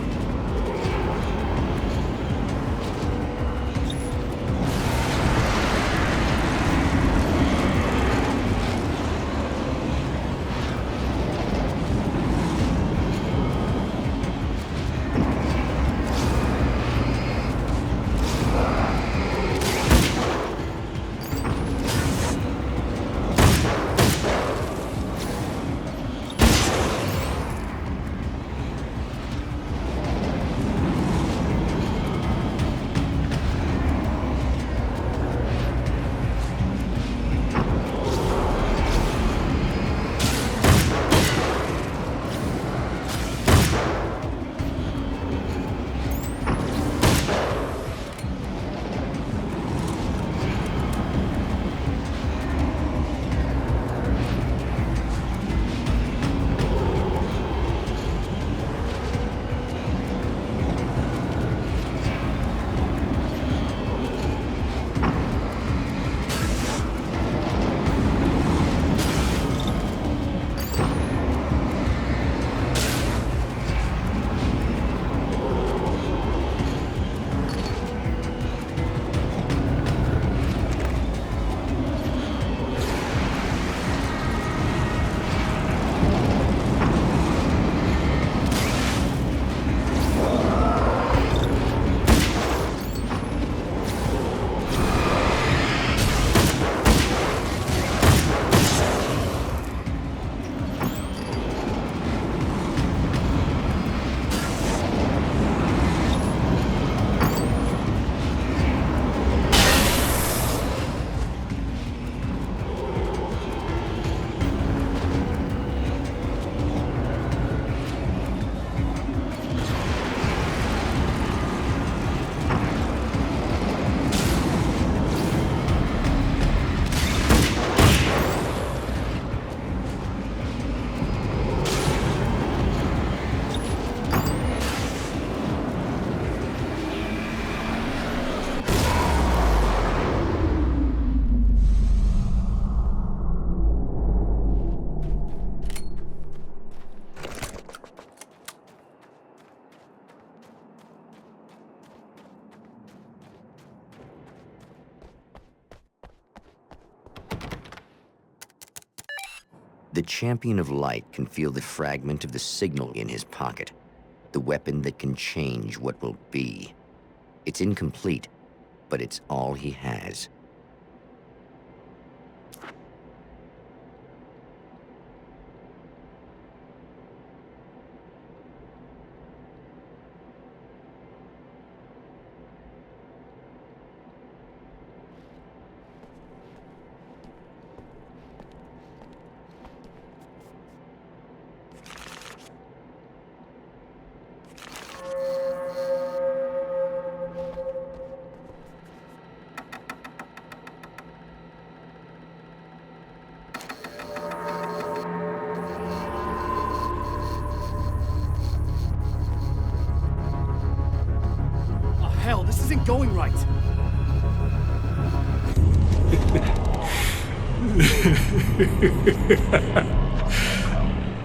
Speaker 5: The champion of light can feel the fragment of the signal in his pocket, the weapon that can change what will be. It's incomplete, but it's all he has.
Speaker 7: Hell, this isn't going right.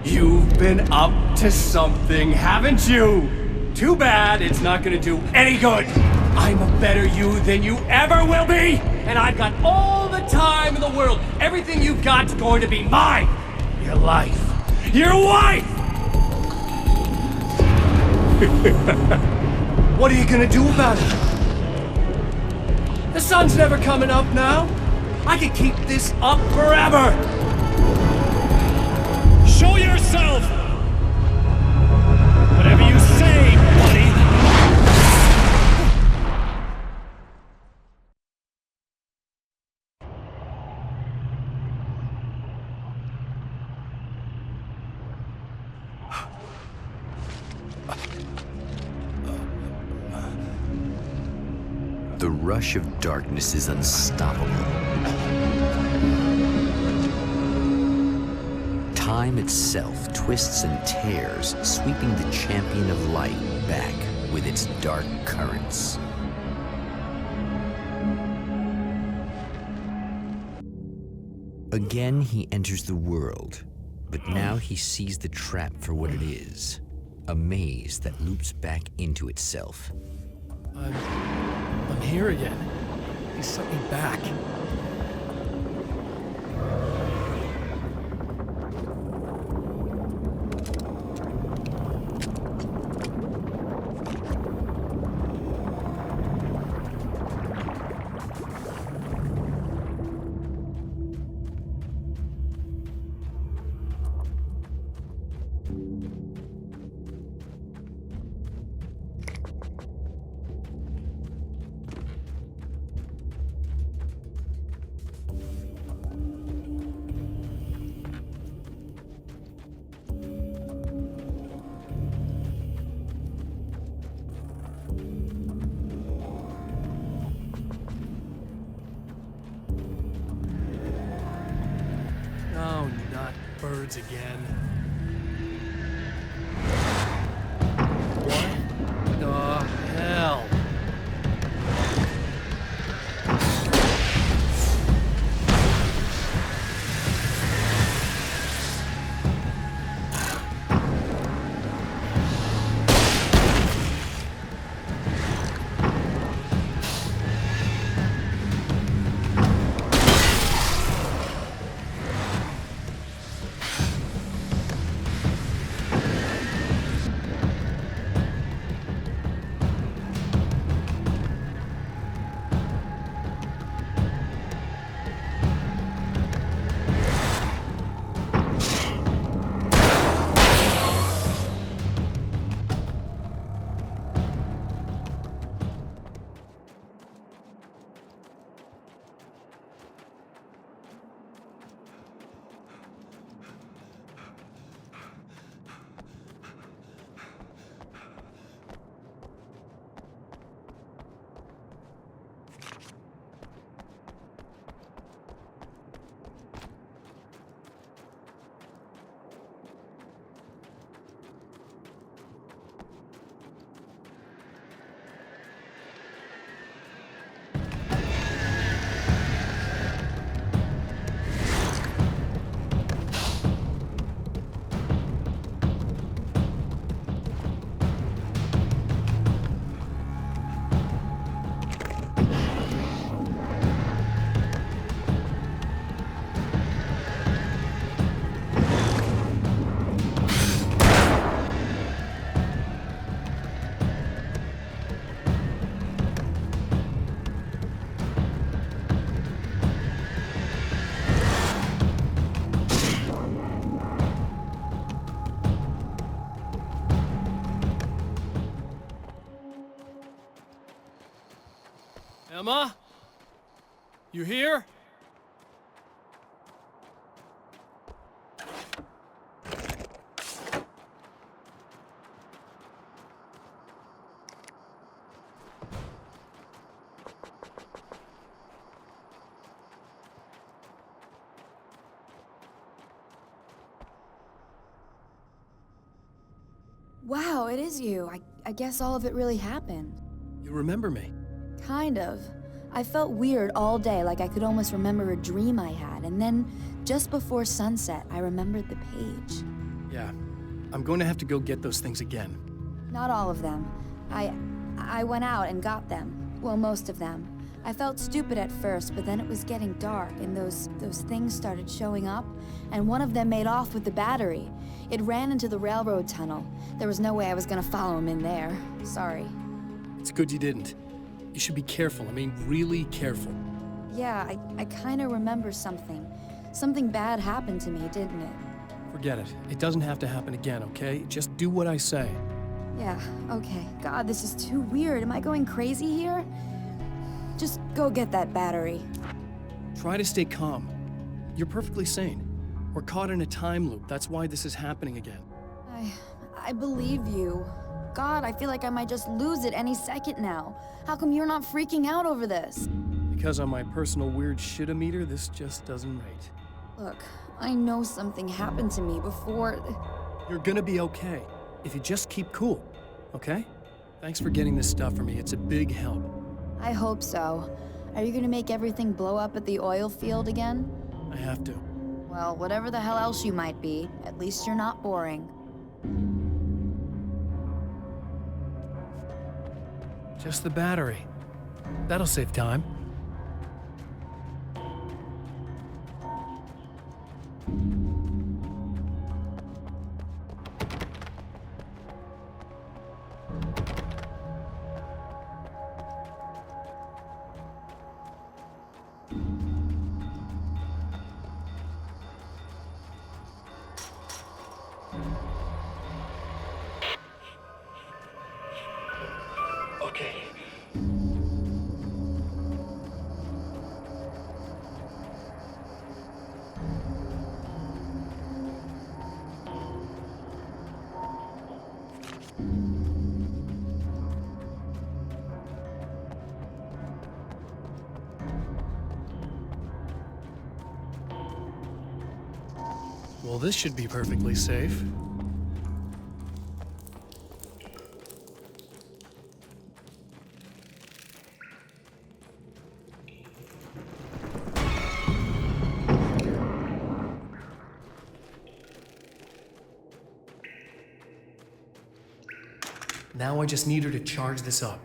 Speaker 4: You've been up to something, haven't you? Too bad it's not gonna do any good. I'm a better you than you ever will be, and I've got all the time in the world. Everything you've got's going to be mine. Your life. Your wife! What are you gonna do about it? The sun's never coming up now. I could keep this up forever. Show yourself! Whatever you say, buddy.
Speaker 5: The rush of darkness is unstoppable. Time itself twists and tears, sweeping the champion of light back with its dark currents. Again, he enters the world, but now he sees the trap for what it is, a maze that loops back into itself.
Speaker 1: I'm here again. He sent me back. Oh, not birds again. What the hell? Emma? You here?
Speaker 2: Wow, it is you. I guess all of it really happened.
Speaker 1: You remember me?
Speaker 2: Kind of. I felt weird all day, like I could almost remember a dream I had, and then, just before sunset, I remembered the page.
Speaker 1: Yeah, I'm going to have to go get those things again.
Speaker 2: Not all of them. I went out and got them. Well, most of them. I felt stupid at first, but then it was getting dark, and those things started showing up, and one of them made off with the battery. It ran into the railroad tunnel. There was no way I was gonna follow him in there. Sorry.
Speaker 1: It's good you didn't. You should be careful. I mean, really careful.
Speaker 2: Yeah, I kinda remember something. Something bad happened to me, didn't it?
Speaker 1: Forget it. It doesn't have to happen again, okay? Just do what I say.
Speaker 2: Yeah, okay. God, this is too weird. Am I going crazy here? Just go get that battery.
Speaker 1: Try to stay calm. You're perfectly sane. We're caught in a time loop. That's why this is happening again.
Speaker 2: I believe you. God, I feel like I might just lose it any second now. How come you're not freaking out over this?
Speaker 1: Because on my personal weird shit-o-meter, this just doesn't rate.
Speaker 2: Look, I know something happened to me before...
Speaker 1: You're gonna be okay, if you just keep cool, okay? Thanks for getting this stuff for me. It's a big help.
Speaker 2: I hope so. Are you gonna make everything blow up at the oil field again?
Speaker 1: I have to.
Speaker 2: Well, whatever the hell else you might be, at least you're not boring.
Speaker 1: Just the battery. That'll save time.
Speaker 6: Okay.
Speaker 1: Well, this should be perfectly safe. Now I just need her to charge this up.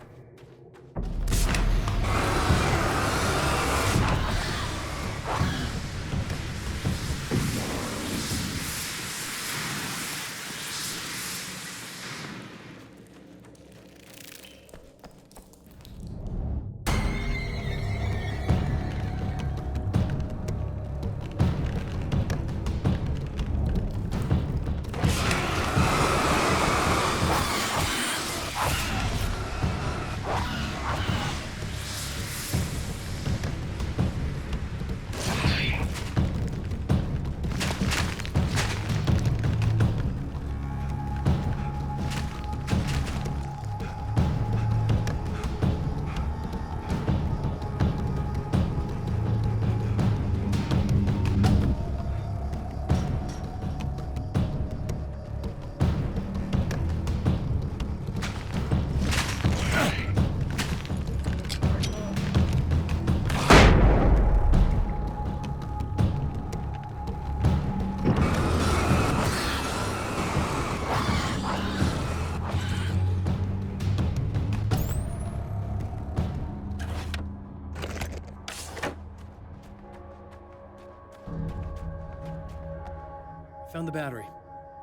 Speaker 1: Found the battery.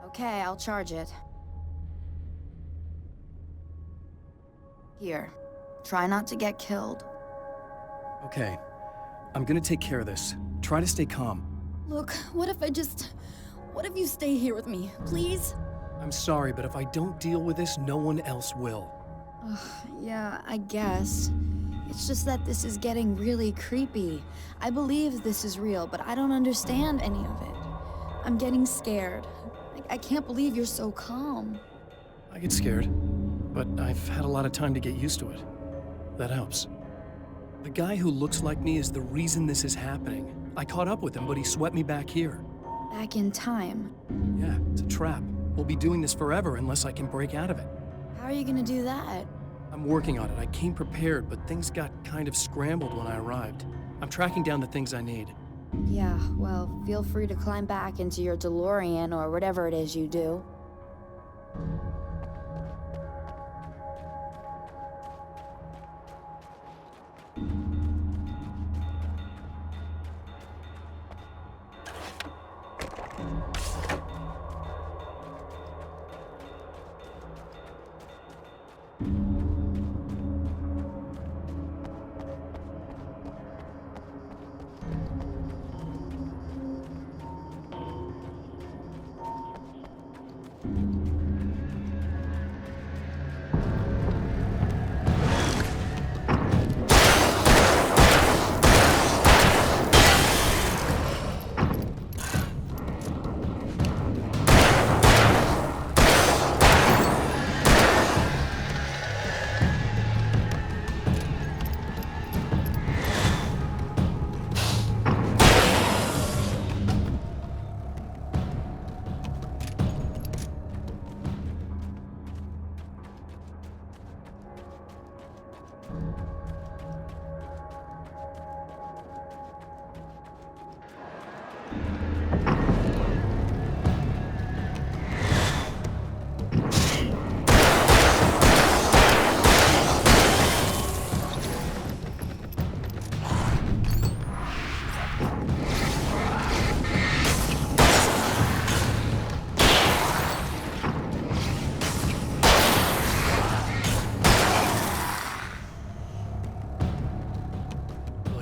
Speaker 2: Okay, I'll charge it. Here. Try not to get killed.
Speaker 1: Okay. I'm gonna take care of this. Try to stay calm.
Speaker 2: Look, what if you stay here with me, please?
Speaker 1: I'm sorry, but if I don't deal with this, no one else will.
Speaker 2: Yeah, I guess. It's just that this is getting really creepy. I believe this is real, but I don't understand any of it. I'm getting scared. I can't believe you're so calm.
Speaker 1: I get scared, but I've had a lot of time to get used to it. That helps. The guy who looks like me is the reason this is happening. I caught up with him, but he swept me back here.
Speaker 2: Back in time.
Speaker 1: Yeah, it's a trap. We'll be doing this forever unless I can break out of it.
Speaker 2: How are you gonna do that?
Speaker 1: I'm working on it. I came prepared, but things got kind of scrambled when I arrived. I'm tracking down the things I need.
Speaker 2: Yeah, well, feel free to climb back into your DeLorean or whatever it is you do.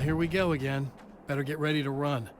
Speaker 7: Here we go again. Better get ready to run.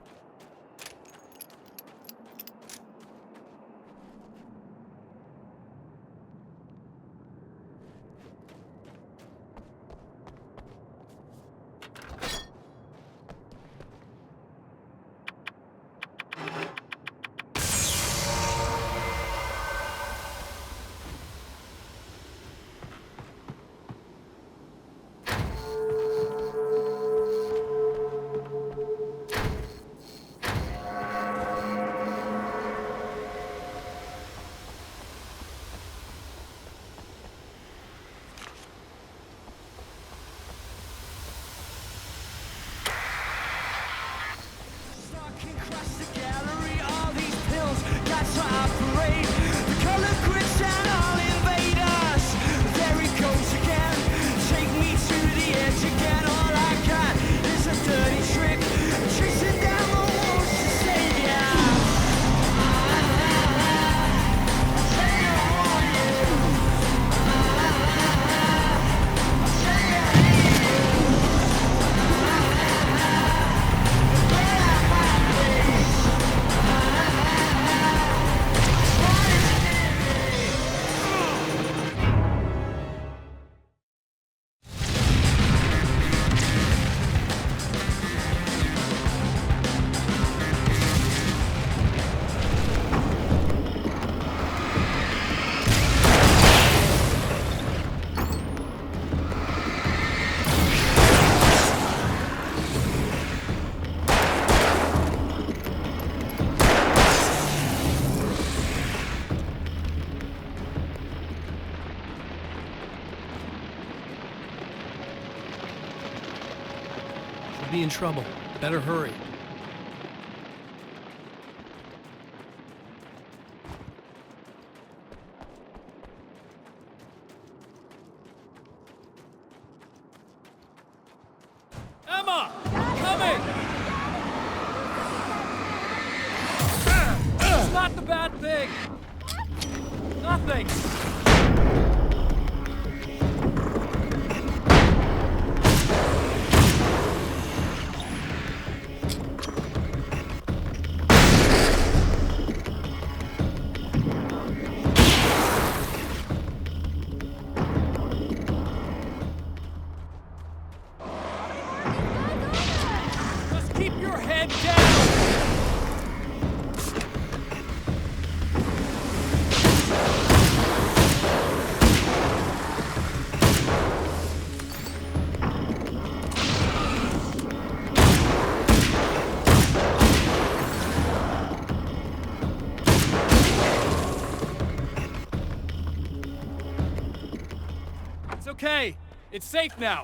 Speaker 7: Be in trouble. Better hurry. Emma! Coming! It's not the bad thing! Nothing! Okay, it's safe now.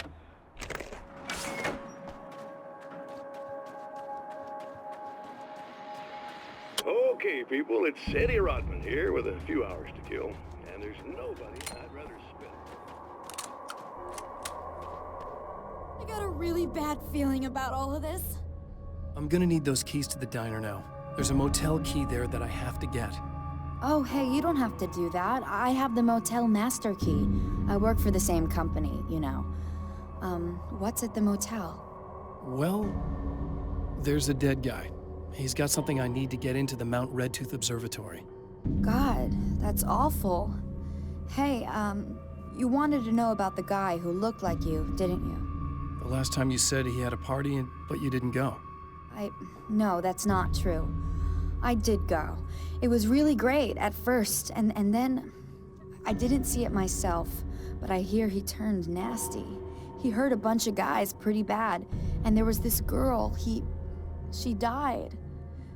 Speaker 6: people, it's Eddie Rodman here with a few hours to kill, and there's nobody I'd rather spend.
Speaker 2: I got a really bad feeling about all of this.
Speaker 1: I'm gonna need those keys to the diner now. There's a motel key there that I have to get.
Speaker 2: Oh, hey, you don't have to do that. I have the motel master key. I work for the same company, you know. What's at the motel?
Speaker 1: Well, there's a dead guy. He's got something I need to get into the Mount Redtooth Observatory.
Speaker 2: God, that's awful. Hey, you wanted to know about the guy who looked like you, didn't you?
Speaker 1: The last time you said he had a party, but you didn't go.
Speaker 2: No, that's not true. I did go. It was really great at first, and then I didn't see it myself, but I hear he turned nasty. He hurt a bunch of guys pretty bad, and there was this girl, she died.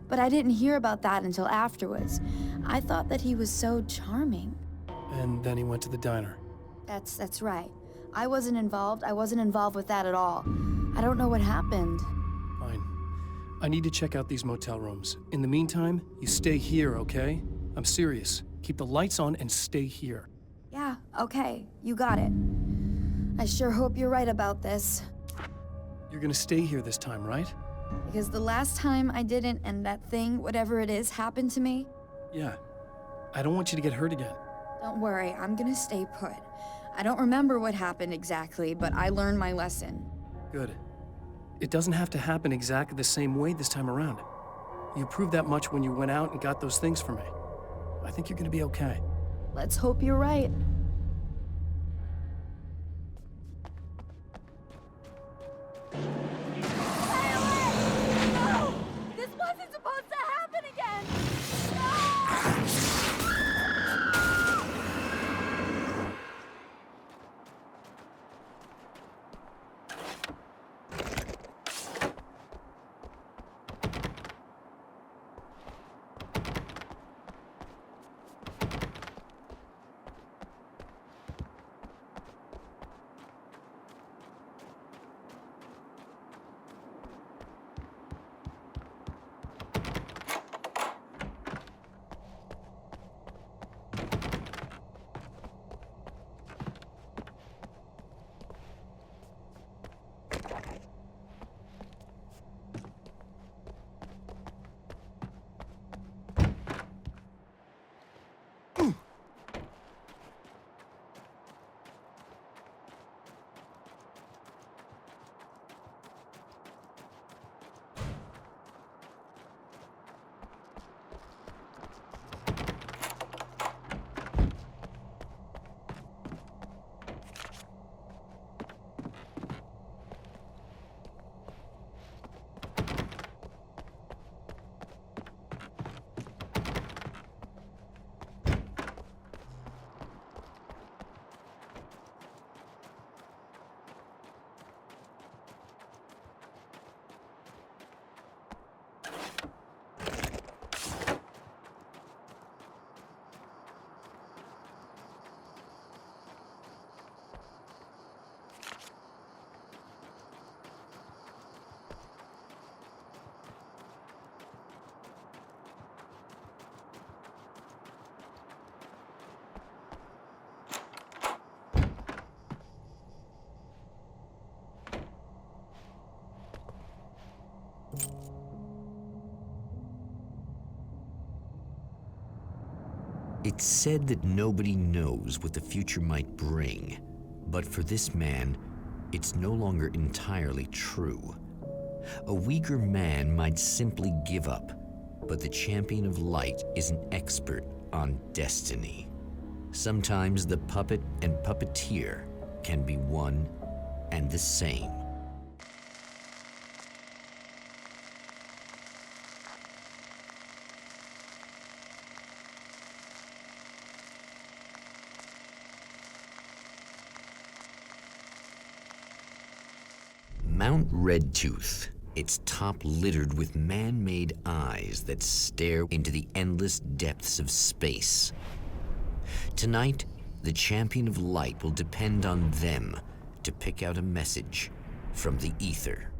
Speaker 2: But I didn't hear about that until afterwards. I thought that he was so charming.
Speaker 1: And then he went to the diner.
Speaker 2: That's right. I wasn't involved. I wasn't involved with that at all. I don't know what happened.
Speaker 1: Fine. I need to check out these motel rooms. In the meantime, you stay here, okay? I'm serious. Keep the lights on and stay here.
Speaker 2: Yeah, okay. You got it. I sure hope you're right about this.
Speaker 1: You're gonna stay here this time, right?
Speaker 2: Because the last time I didn't, and that thing, whatever it is, happened to me.
Speaker 1: Yeah. I don't want you to get hurt again.
Speaker 2: Don't worry, I'm gonna stay put. I don't remember what happened exactly, but I learned my lesson.
Speaker 1: Good. It doesn't have to happen exactly the same way this time around. You proved that much when you went out and got those things for me. I think you're gonna be okay.
Speaker 2: Let's hope you're right.
Speaker 5: It's said that nobody knows what the future might bring, but for this man, it's no longer entirely true. A weaker man might simply give up, but the champion of light is an expert on destiny. Sometimes the puppet and puppeteer can be one and the same. Mount Redtooth, its top littered with man-made eyes that stare into the endless depths of space. Tonight, the champion of light will depend on them to pick out a message from the ether.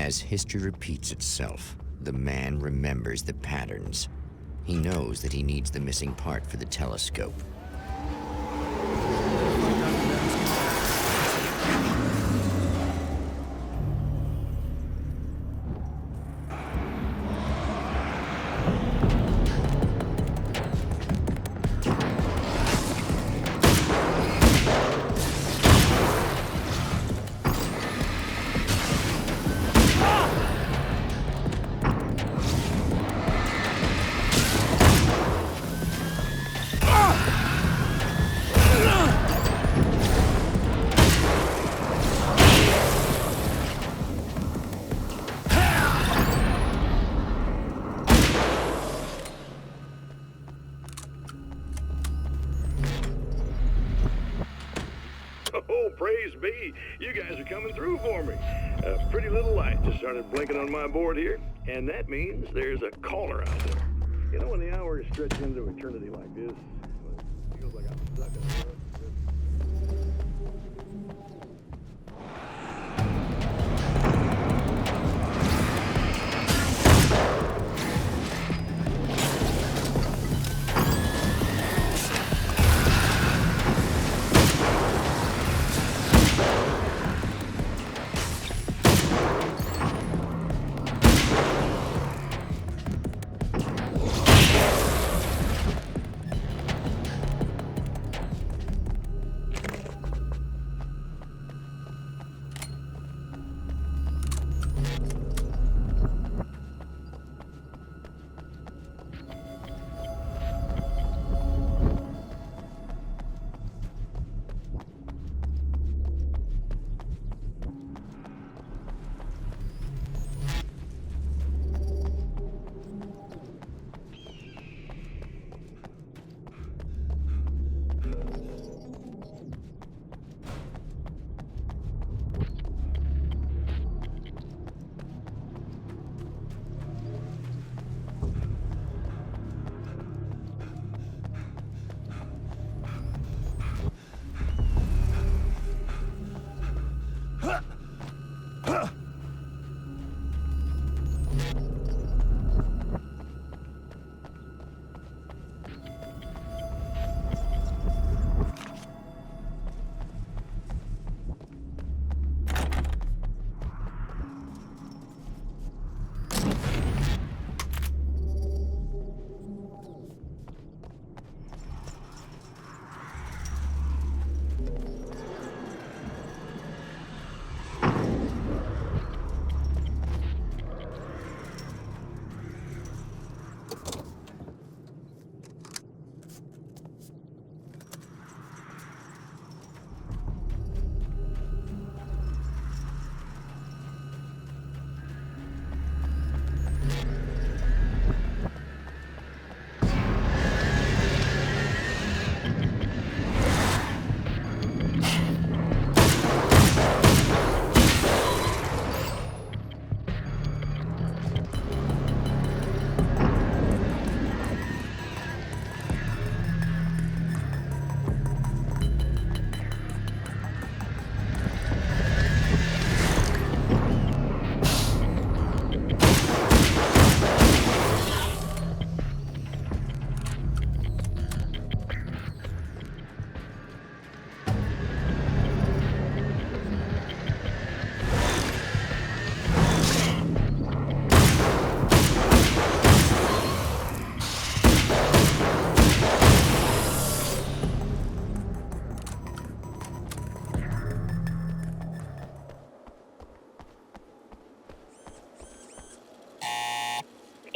Speaker 5: As history repeats itself, the man remembers the patterns. He knows that he needs the missing part for the telescope.
Speaker 6: Oh, praise be. You guys are coming through for me. A pretty little light just started blinking on my board here, and that means there's a caller out there. You know, when the hours stretch into eternity like this, it feels like I'm stuck in a rut.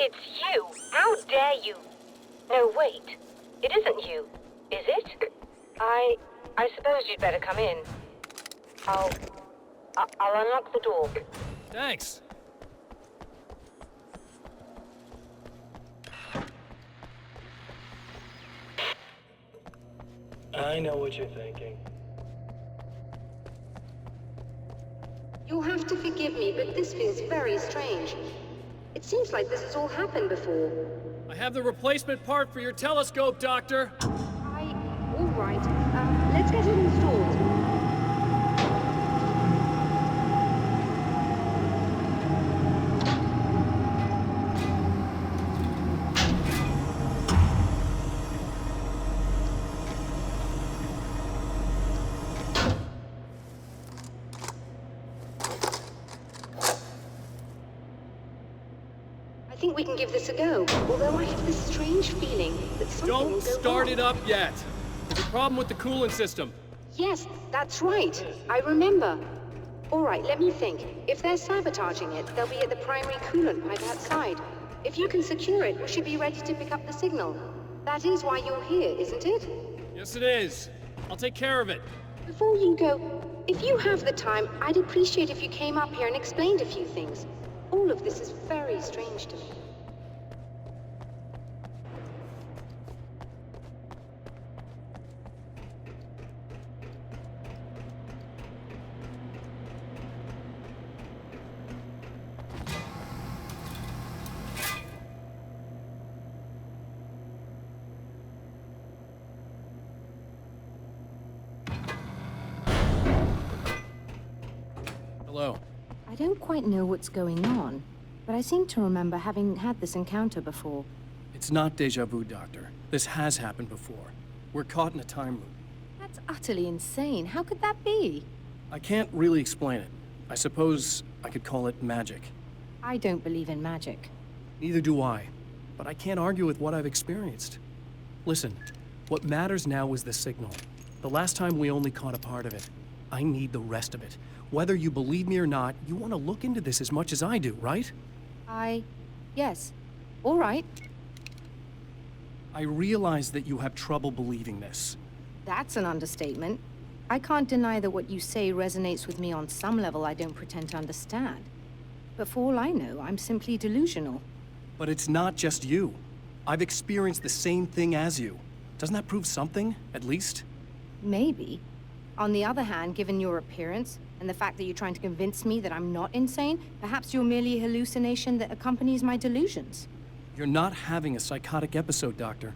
Speaker 10: It's you! How dare you! No, wait. It isn't you, is it? I suppose you'd better come in. I'll unlock the door.
Speaker 7: Thanks.
Speaker 3: I know what you're thinking.
Speaker 8: You'll have to forgive me, but this feels very strange. It seems like this has all happened before.
Speaker 7: I have the replacement part for your telescope, Doctor.
Speaker 8: All right. Let's get it installed. think we can give this a go, although I have this strange feeling that something will
Speaker 7: Don't
Speaker 8: go
Speaker 7: start
Speaker 8: wrong.
Speaker 7: it up yet. There's a problem with the coolant system.
Speaker 8: Yes, that's right. I remember. All right, let me think. If they're sabotaging it, they'll be at the primary coolant pipe outside. If you can secure it, we should be ready to pick up the signal. That is why you're here, isn't it?
Speaker 7: Yes, it is. I'll take care of it.
Speaker 8: Before you go, if you have the time, I'd appreciate if you came up here and explained a few things. All of this is very strange to me.
Speaker 7: Hello.
Speaker 9: I don't quite know what's going on, but I seem to remember having had this encounter before.
Speaker 1: It's not deja vu, Doctor. This has happened before. We're caught in a time loop.
Speaker 9: That's utterly insane. How could that be?
Speaker 1: I can't really explain it. I suppose I could call it magic.
Speaker 9: I don't believe in magic.
Speaker 1: Neither do I, but I can't argue with what I've experienced. Listen, what matters now is the signal. The last time we only caught a part of it. I need the rest of it. Whether you believe me or not, you want to look into this as much as I do, right?
Speaker 9: Yes. All right.
Speaker 1: I realize that you have trouble believing this.
Speaker 9: That's an understatement. I can't deny that what you say resonates with me on some level I don't pretend to understand. But for all I know, I'm simply delusional.
Speaker 1: But it's not just you. I've experienced the same thing as you. Doesn't that prove something, at least?
Speaker 9: Maybe. On the other hand, given your appearance, and the fact that you're trying to convince me that I'm not insane, perhaps you're merely a hallucination that accompanies my delusions.
Speaker 1: You're not having a psychotic episode, Doctor.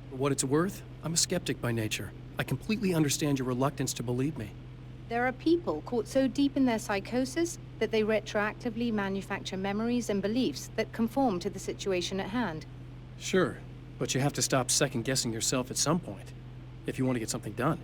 Speaker 1: For what it's worth, I'm a skeptic by nature. I completely understand your reluctance to believe me.
Speaker 9: There are people caught so deep in their psychosis that they retroactively manufacture memories and beliefs that conform to the situation at hand.
Speaker 1: Sure, but you have to stop second-guessing yourself at some point, if you want to get something done.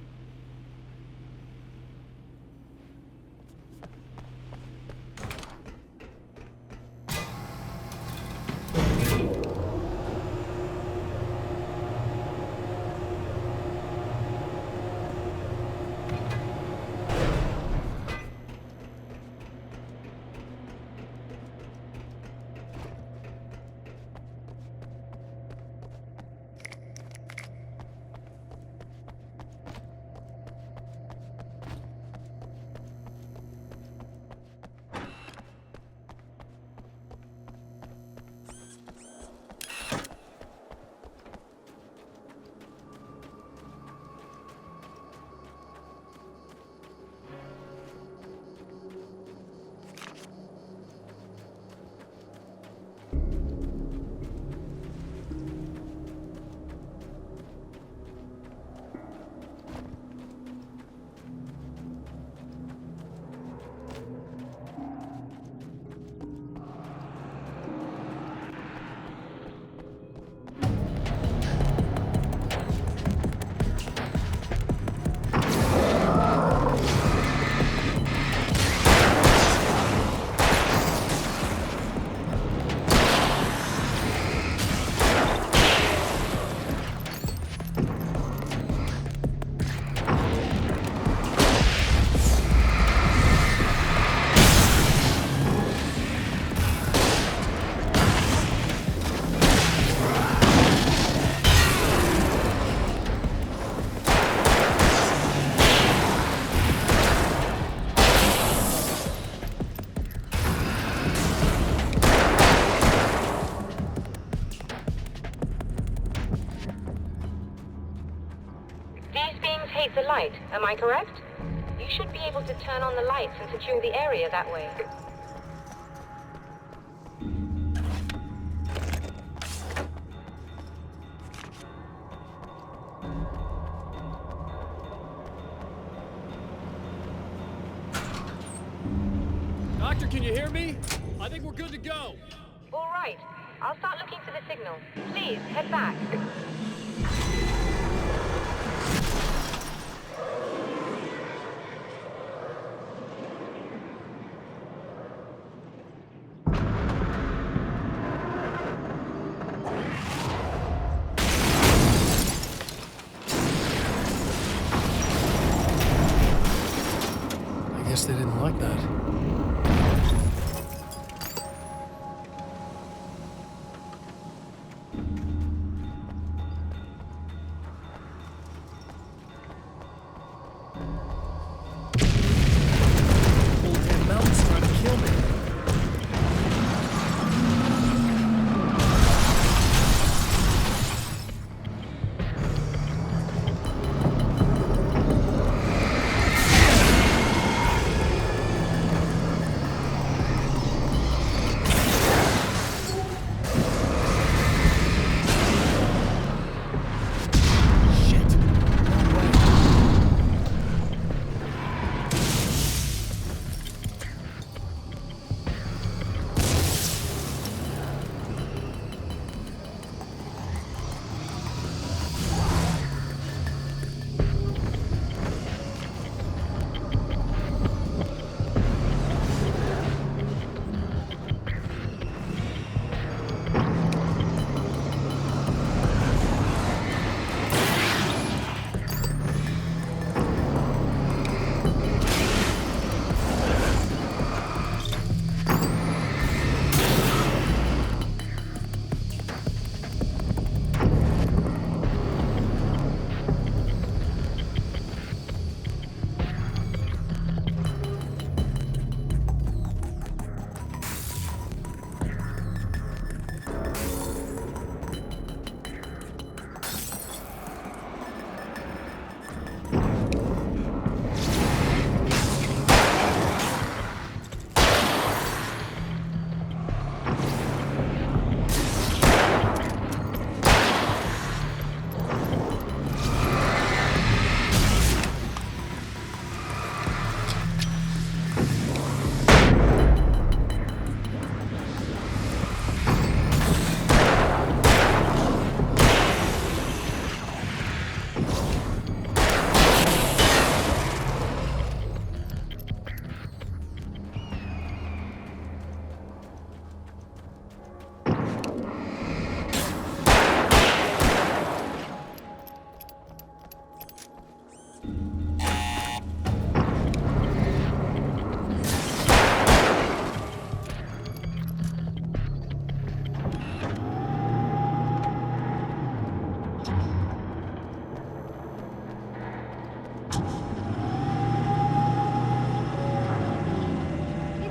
Speaker 10: The light, am I correct? You should be able to turn on the lights and secure the area that way.
Speaker 7: Doctor, can you hear me? I think we're good to go.
Speaker 10: All right. I'll start looking for the signal. Please, head back.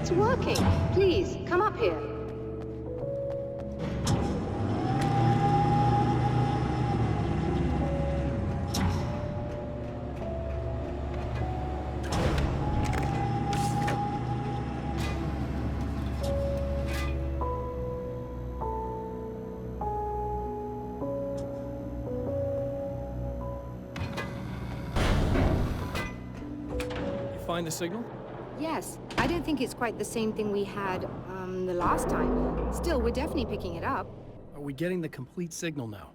Speaker 8: It's working. Please, come up here.
Speaker 7: Find the signal?
Speaker 9: Yes. I don't think it's quite the same thing we had, the last time. Still, we're definitely picking it up.
Speaker 1: Are we getting the complete signal now?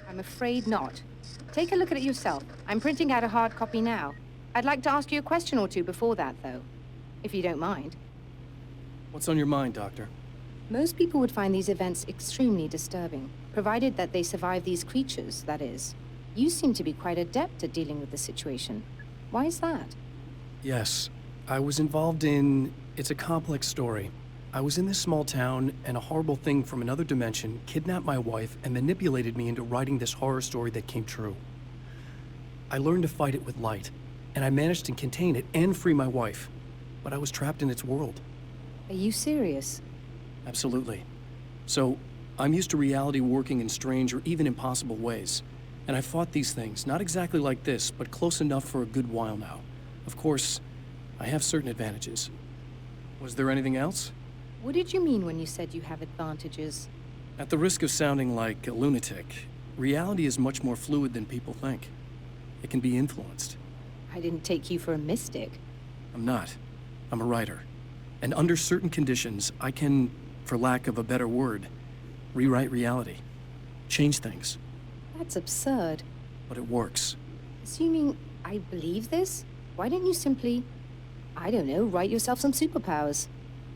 Speaker 9: I'm afraid not. Take a look at it yourself. I'm printing out a hard copy now. I'd like to ask you a question or two before that, though. If you don't mind.
Speaker 1: What's on your mind, Doctor?
Speaker 9: Most people would find these events extremely disturbing, provided that they survive these creatures, that is. You seem to be quite adept at dealing with the situation. Why is that?
Speaker 1: Yes. I was involved in... It's a complex story. I was in this small town, and a horrible thing from another dimension kidnapped my wife and manipulated me into writing this horror story that came true. I learned to fight it with light, and I managed to contain it and free my wife. But I was trapped in its world.
Speaker 9: Are you serious?
Speaker 1: Absolutely. So, I'm used to reality working in strange or even impossible ways. And I fought these things, not exactly like this, but close enough for a good while now. Of course, I have certain advantages. Was there anything else?
Speaker 9: What did you mean when you said you have advantages?
Speaker 1: At the risk of sounding like a lunatic, reality is much more fluid than people think. It can be influenced.
Speaker 9: I didn't take you for a mystic.
Speaker 1: I'm not. I'm a writer. And under certain conditions, I can, for lack of a better word, rewrite reality. Change things.
Speaker 9: That's absurd.
Speaker 1: But it works.
Speaker 9: Assuming I believe this? Why don't you simply, I don't know, write yourself some superpowers?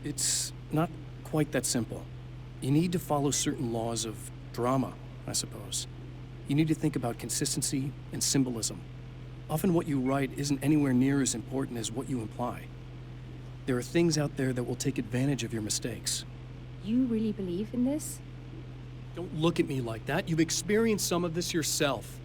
Speaker 1: It's not quite that simple. You need to follow certain laws of drama, I suppose. You need to think about consistency and symbolism. Often what you write isn't anywhere near as important as what you imply. There are things out there that will take advantage of your mistakes.
Speaker 9: You really believe in this?
Speaker 1: Don't look at me like that. You've experienced some of this yourself.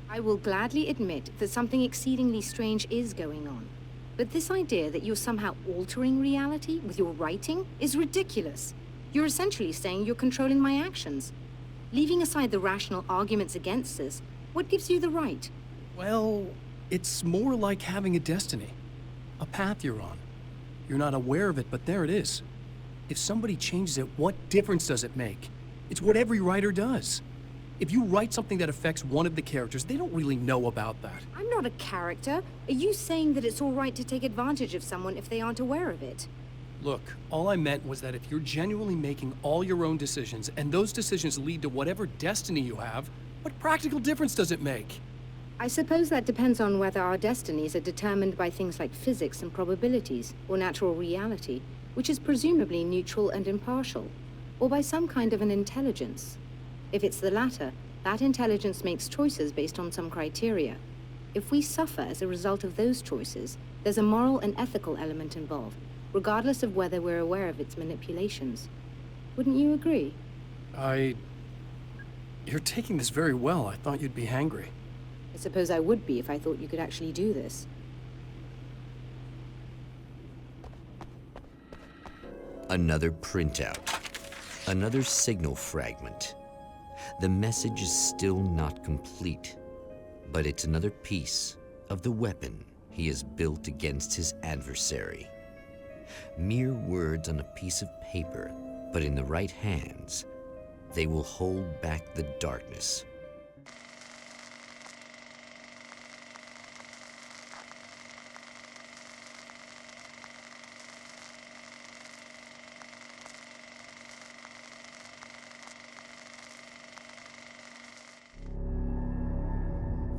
Speaker 9: I will gladly admit that something exceedingly strange is going on. But this idea that you're somehow altering reality with your writing is ridiculous. You're essentially saying you're controlling my actions. Leaving aside the rational arguments against this, what gives you the right?
Speaker 1: Well, it's more like having a destiny. A path you're on. You're not aware of it, but there it is. If somebody changes it, what difference does it make? It's what every writer does. If you write something that affects one of the characters, they don't really know about that.
Speaker 9: I'm not a character. Are you saying that it's all right to take advantage of someone if they aren't aware of it?
Speaker 1: Look, all I meant was that if you're genuinely making all your own decisions, and those decisions lead to whatever destiny you have, what practical difference does it make?
Speaker 9: I suppose that depends on whether our destinies are determined by things like physics and probabilities, or natural reality, which is presumably neutral and impartial, or by some kind of an intelligence. If it's the latter, that intelligence makes choices based on some criteria. If we suffer as a result of those choices, there's a moral and ethical element involved, regardless of whether we're aware of its manipulations. Wouldn't you agree?
Speaker 1: You're taking this very well. I thought you'd be hangry.
Speaker 9: I suppose I would be if I thought you could actually do this.
Speaker 5: Another printout. Another signal fragment. The message is still not complete, but it's another piece of the weapon he has built against his adversary. Mere words on a piece of paper, but in the right hands, they will hold back the darkness.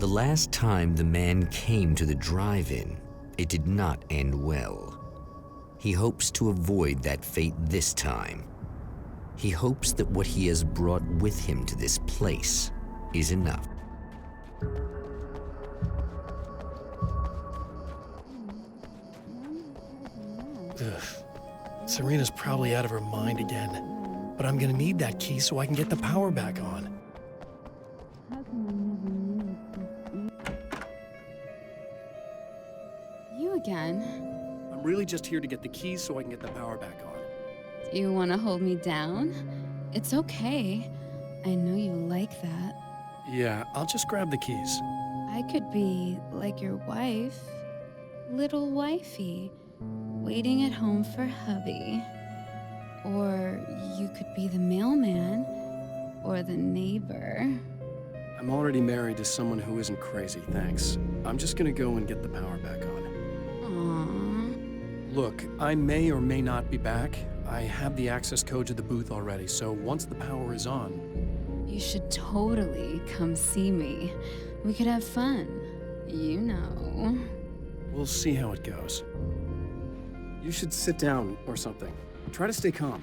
Speaker 5: The last time the man came to the drive-in, it did not end well. He hopes to avoid that fate this time. He hopes that what he has brought with him to this place is enough.
Speaker 1: Ugh. Serena's probably out of her mind again. But I'm gonna need that key so I can get the power back on.
Speaker 13: You again?
Speaker 1: I'm
Speaker 7: really just here to get the keys so I can get the power back on.
Speaker 13: Do you want to hold me down? It's okay. I know you like that.
Speaker 1: Yeah, I'll just grab the keys.
Speaker 13: I could be like your wife, little wifey, waiting at home for hubby. Or you could be the mailman, or the neighbor.
Speaker 1: I'm already married to someone who isn't crazy, thanks. I'm just gonna go and get the power back on.
Speaker 13: Aww.
Speaker 1: Look, I may or may not be back. I have the access code to the booth already, so once the power is on...
Speaker 13: You should totally come see me. We could have fun. You know.
Speaker 1: We'll see how it goes. You should sit down or something. Try to stay calm.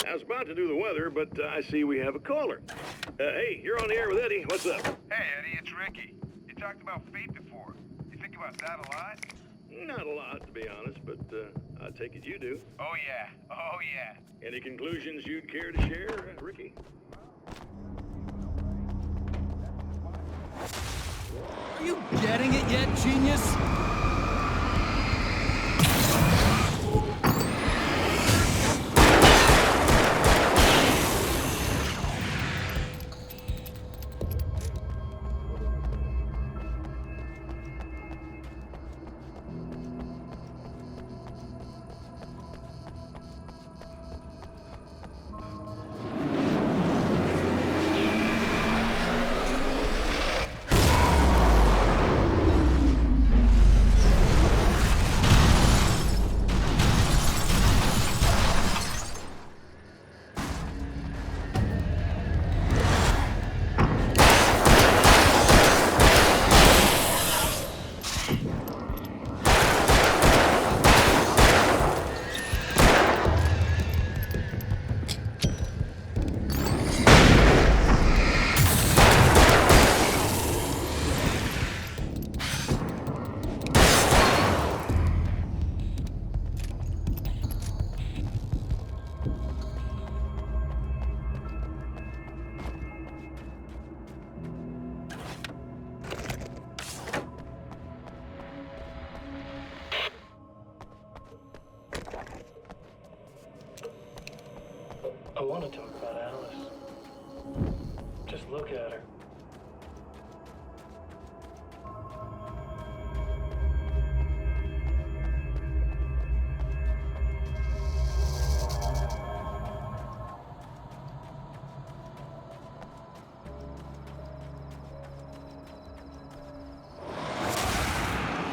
Speaker 6: I was about to do the weather, but I see we have a caller. Hey, you're on the air with Eddie. What's up?
Speaker 14: Hey, Eddie, it's Ricky. You talked about fate before. You think about that a lot?
Speaker 6: Not a lot, to be honest, but I take it you do.
Speaker 14: Oh, yeah. Oh, yeah.
Speaker 6: Any conclusions you'd care to share, Ricky?
Speaker 7: Are you getting it yet, genius?
Speaker 3: I want to talk about Alice. Just look at her.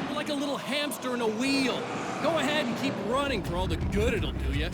Speaker 7: You're like a little hamster in a wheel. Go ahead and keep running for all the good it'll do you.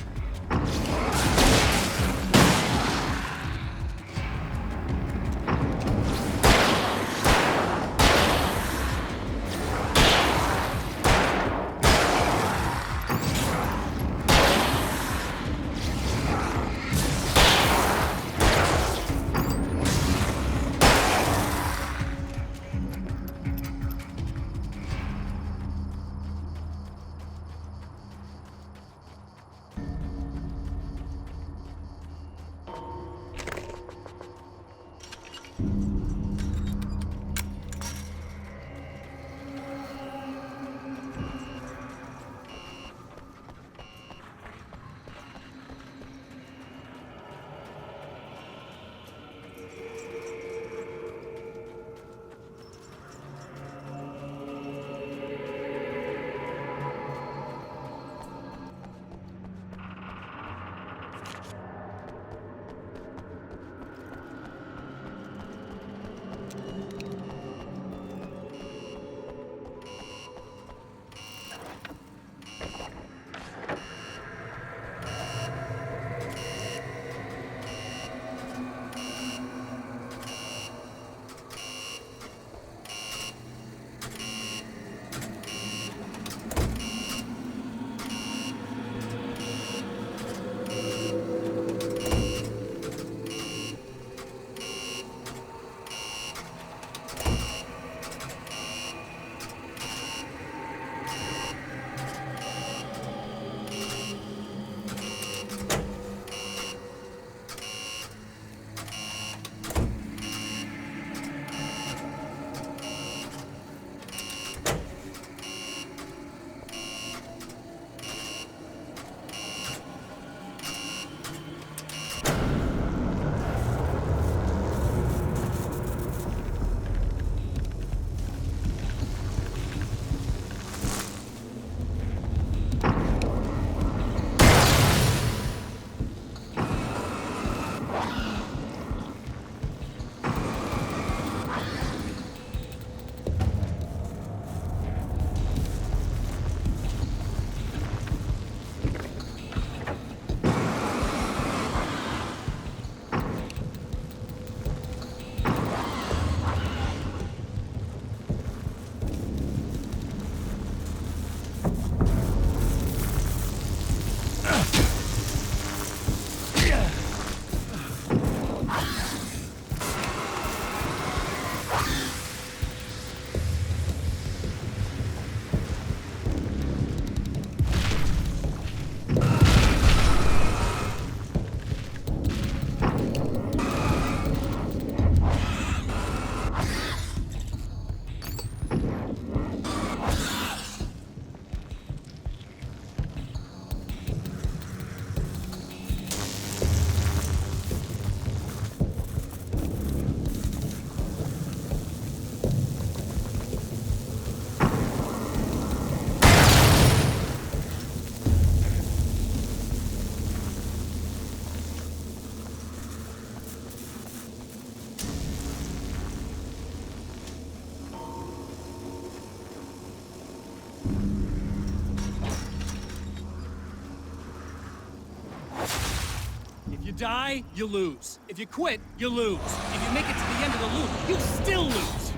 Speaker 7: If you die, you lose. If you quit, you lose. If you make it to the end of the loop, you still lose.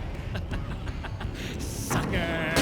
Speaker 7: Sucker!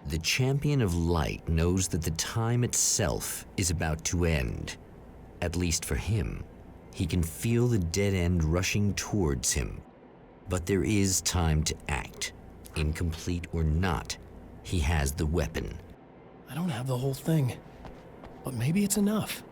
Speaker 5: The Champion of Light knows that the time itself is about to end. At least for him. He can feel the dead end rushing towards him. But there is time to act. Incomplete or not, he has the weapon.
Speaker 1: I don't have the whole thing, but maybe it's enough.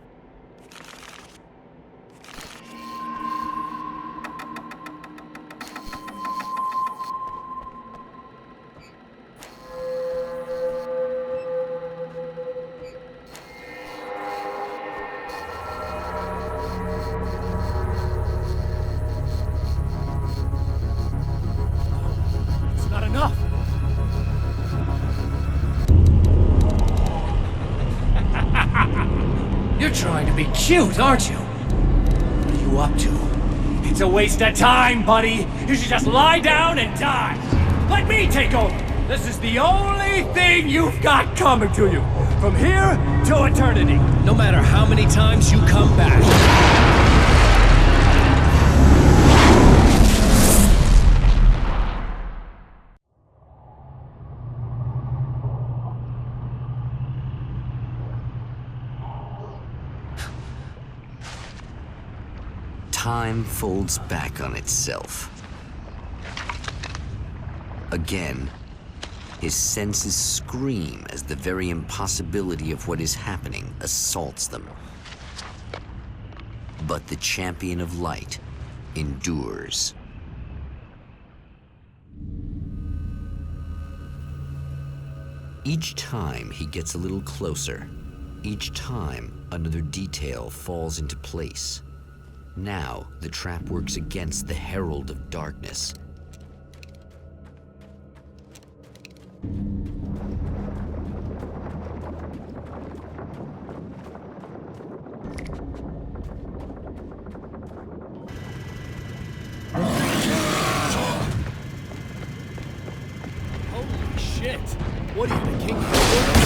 Speaker 4: Cute, aren't you? What are you up to? It's a waste of time, buddy. You should just lie down and die. Let me take over. This is the only thing you've got coming to you. From here to eternity.
Speaker 1: No matter how many times you come back.
Speaker 5: Time folds back on itself. Again, his senses scream as the very impossibility of what is happening assaults them. But the Champion of Light endures. Each time he gets a little closer. Each time another detail falls into place. Now the trap works against the Herald of Darkness.
Speaker 7: Holy shit! What are you, the king of the world?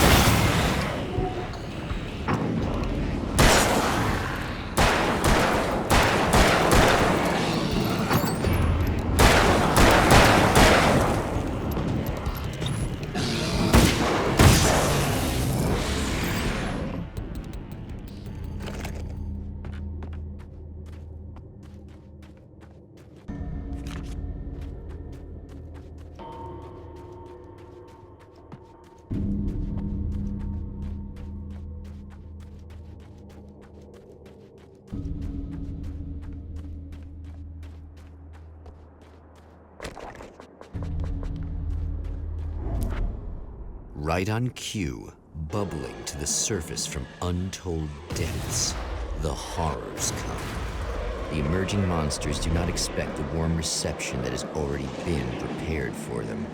Speaker 5: Right on cue, bubbling to the surface from untold depths, the horrors come. The emerging monsters do not expect the warm reception that has already been prepared for them.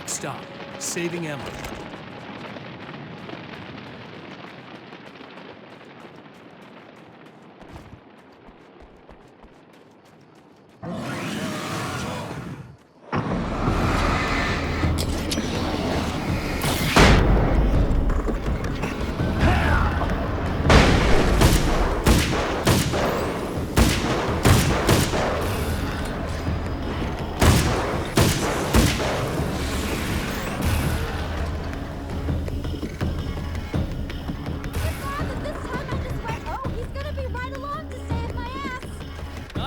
Speaker 1: Stop. Saving ammo.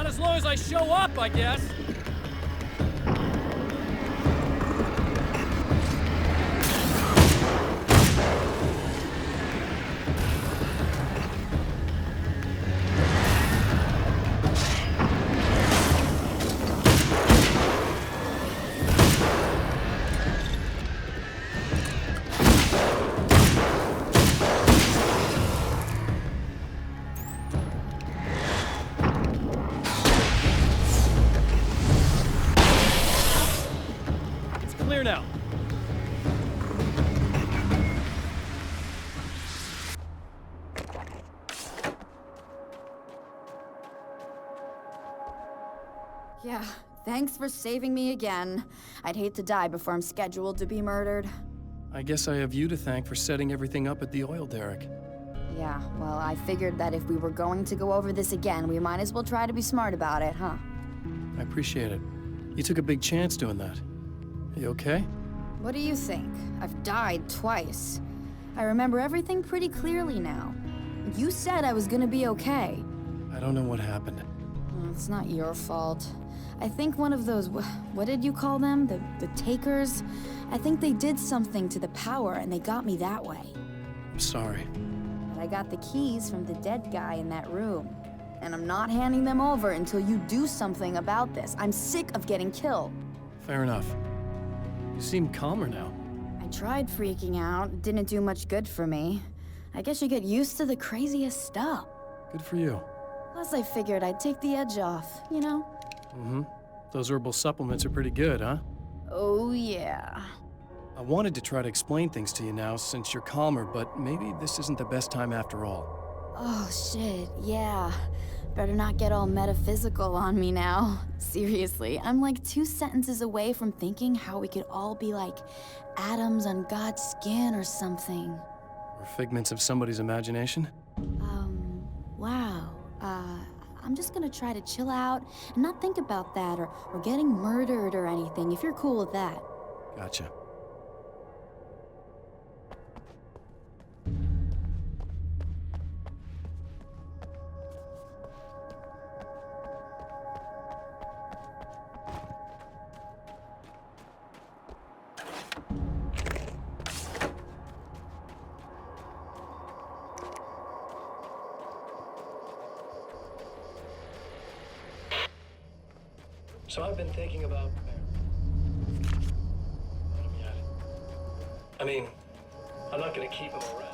Speaker 7: As long as I show up, I guess. Now.
Speaker 2: Yeah, thanks for saving me again. I'd hate to die before I'm scheduled to be murdered.
Speaker 1: I guess I have you to thank for setting everything up at the oil derrick.
Speaker 2: Yeah, well, I figured that if we were going to go over this again, we might as well try to be smart about it, huh?
Speaker 1: I appreciate it. You took a big chance doing that. You okay?
Speaker 2: What do you think? I've died twice. I remember everything pretty clearly now. You said I was gonna be okay.
Speaker 1: I don't know what happened.
Speaker 2: It's not your fault. I think one of those, what did you call them? The takers? I think they did something to the power and they got me that way.
Speaker 1: I'm sorry.
Speaker 2: But I got the keys from the dead guy in that room. And I'm not handing them over until you do something about this. I'm sick of getting killed.
Speaker 1: Fair enough. You seem calmer now.
Speaker 2: I tried freaking out. It didn't do much good for me. I guess you get used to the craziest stuff.
Speaker 1: Good for you.
Speaker 2: Plus, I figured I'd take the edge off, you know?
Speaker 1: Mm-hmm. Those herbal supplements are pretty good, huh?
Speaker 2: Oh, yeah.
Speaker 1: I wanted to try to explain things to you now since you're calmer, but maybe this isn't the best time after all.
Speaker 2: Oh, shit, yeah. Better not get all metaphysical on me now. Seriously, I'm like 2 sentences away from thinking how we could all be like atoms on God's skin or something.
Speaker 1: Or figments of somebody's imagination?
Speaker 2: Wow. I'm just gonna try to chill out and not think about that or getting murdered or anything, if you're cool with that.
Speaker 1: Gotcha.
Speaker 3: So I've been thinking about... I mean, I'm not gonna keep him around.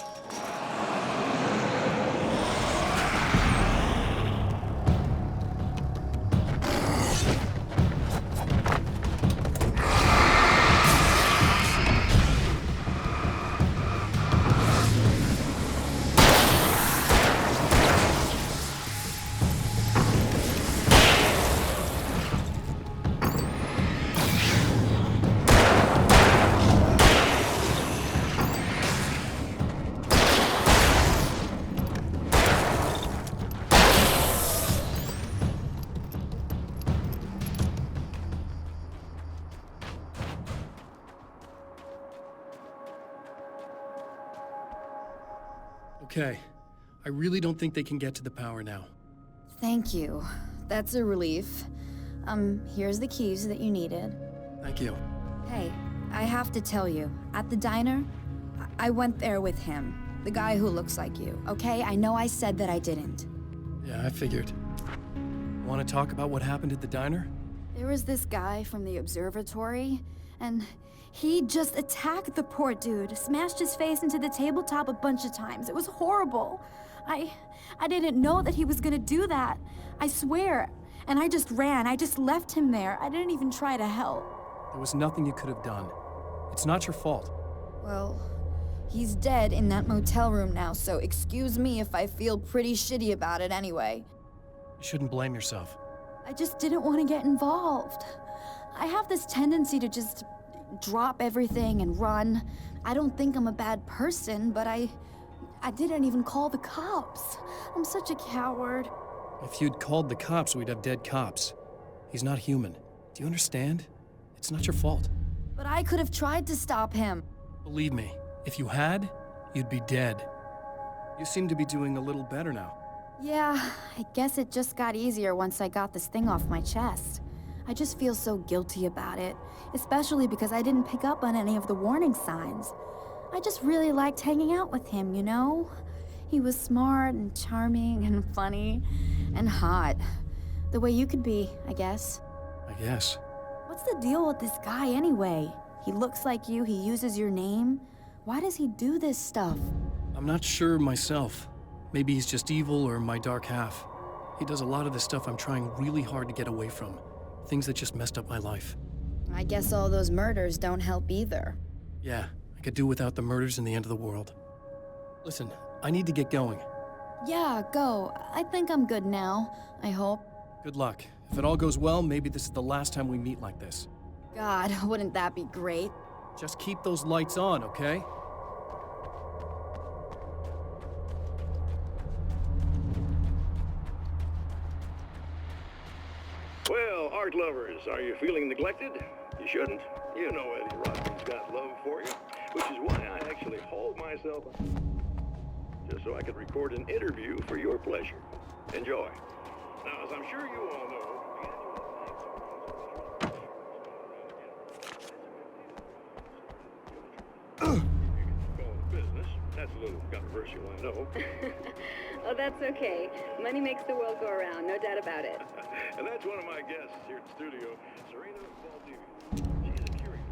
Speaker 1: Okay. I really don't think they can get to the power now.
Speaker 2: Thank you. That's a relief. Here's the keys that you needed.
Speaker 1: Thank you.
Speaker 2: Hey, I have to tell you, at the diner, I went there with him. The guy who looks like you, okay? I know I said that I didn't.
Speaker 1: Yeah, I figured. Want to talk about what happened at the diner?
Speaker 2: There was this guy from the observatory, and he just attacked the poor dude, smashed his face into the tabletop a bunch of times. It was horrible. I didn't know that he was gonna do that. I swear. And I just ran. I just left him there. I didn't even try to help.
Speaker 1: There was nothing you could have done. It's not your fault.
Speaker 2: Well, he's dead in that motel room now, so excuse me if I feel pretty shitty about it anyway.
Speaker 1: You shouldn't blame yourself.
Speaker 2: I just didn't want to get involved. I have this tendency to just drop everything and run. I don't think I'm a bad person, but I didn't even call the cops. I'm such a coward.
Speaker 1: If you'd called the cops, we'd have dead cops. He's not human. Do you understand? It's not your fault.
Speaker 2: But I could have tried to stop him.
Speaker 1: Believe me, if you had, you'd be dead. You seem to be doing a little better now.
Speaker 2: Yeah, I guess it just got easier once I got this thing off my chest. I just feel so guilty about it, especially because I didn't pick up on any of the warning signs. I just really liked hanging out with him, you know? He was smart and charming and funny and hot. The way you could be, I guess.
Speaker 1: I guess.
Speaker 2: What's the deal with this guy anyway? He looks like you, he uses your name. Why does he do this stuff?
Speaker 1: I'm not sure myself. Maybe he's just evil or my dark half. He does a lot of the stuff I'm trying really hard to get away from. Things that just messed up my life.
Speaker 2: I guess all those murders don't help either.
Speaker 1: Yeah, I could do without the murders and the end of the world. Listen, I need to get going.
Speaker 2: Yeah, go. I think I'm good now, I hope.
Speaker 1: Good luck. If it all goes well, maybe this is the last time we meet like this.
Speaker 2: God, wouldn't that be great?
Speaker 1: Just keep those lights on, okay?
Speaker 6: Well, art lovers, are you feeling neglected? You shouldn't. You know Eddie Rodman's got love for you, which is why I actually hauled myself up just so I could record an interview for your pleasure. Enjoy. Now, as I'm sure you all know, business. That's a little controversial, I know.
Speaker 15: Oh, that's okay. Money makes the world go around, no doubt about it.
Speaker 6: And that's one of my guests here at the studio, Serena Valdivia. She's a curator.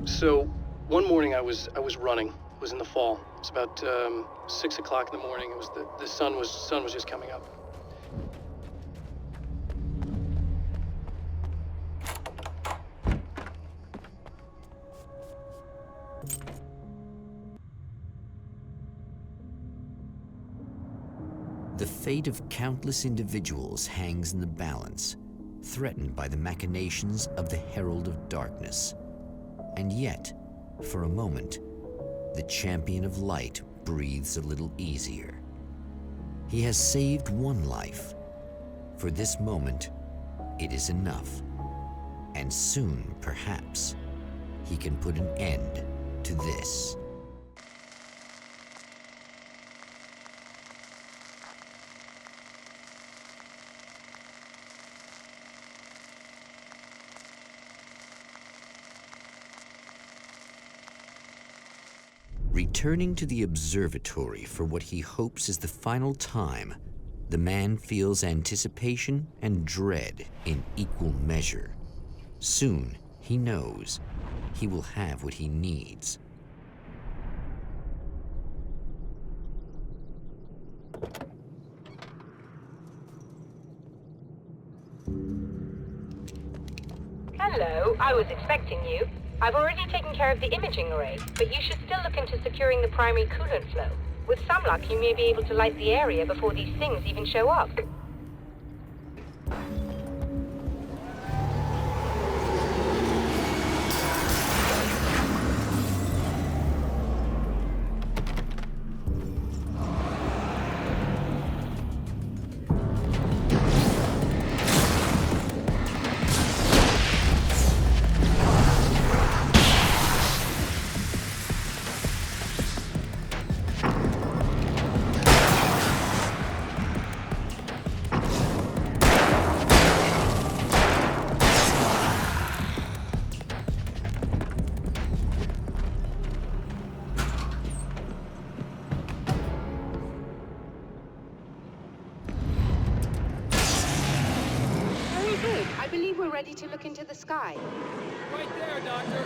Speaker 1: So, one morning I was running. It was in the fall. It was about 6 o'clock in the morning. It was the sun was just coming up.
Speaker 5: The fate of countless individuals hangs in the balance, threatened by the machinations of the Herald of Darkness. And yet, for a moment, the champion of light breathes a little easier. He has saved one life. For this moment, it is enough. And soon, perhaps, he can put an end to this. Returning to the observatory for what he hopes is the final time, the man feels anticipation and dread in equal measure. Soon, he knows, he will have what he needs.
Speaker 10: Hello, I was expecting you. I've already taken care of the imaging array, but you should still look into securing the primary coolant flow. With some luck, you may be able to light the area before these things even show up.
Speaker 8: I believe we're ready to look into the sky.
Speaker 7: Right there, Doctor.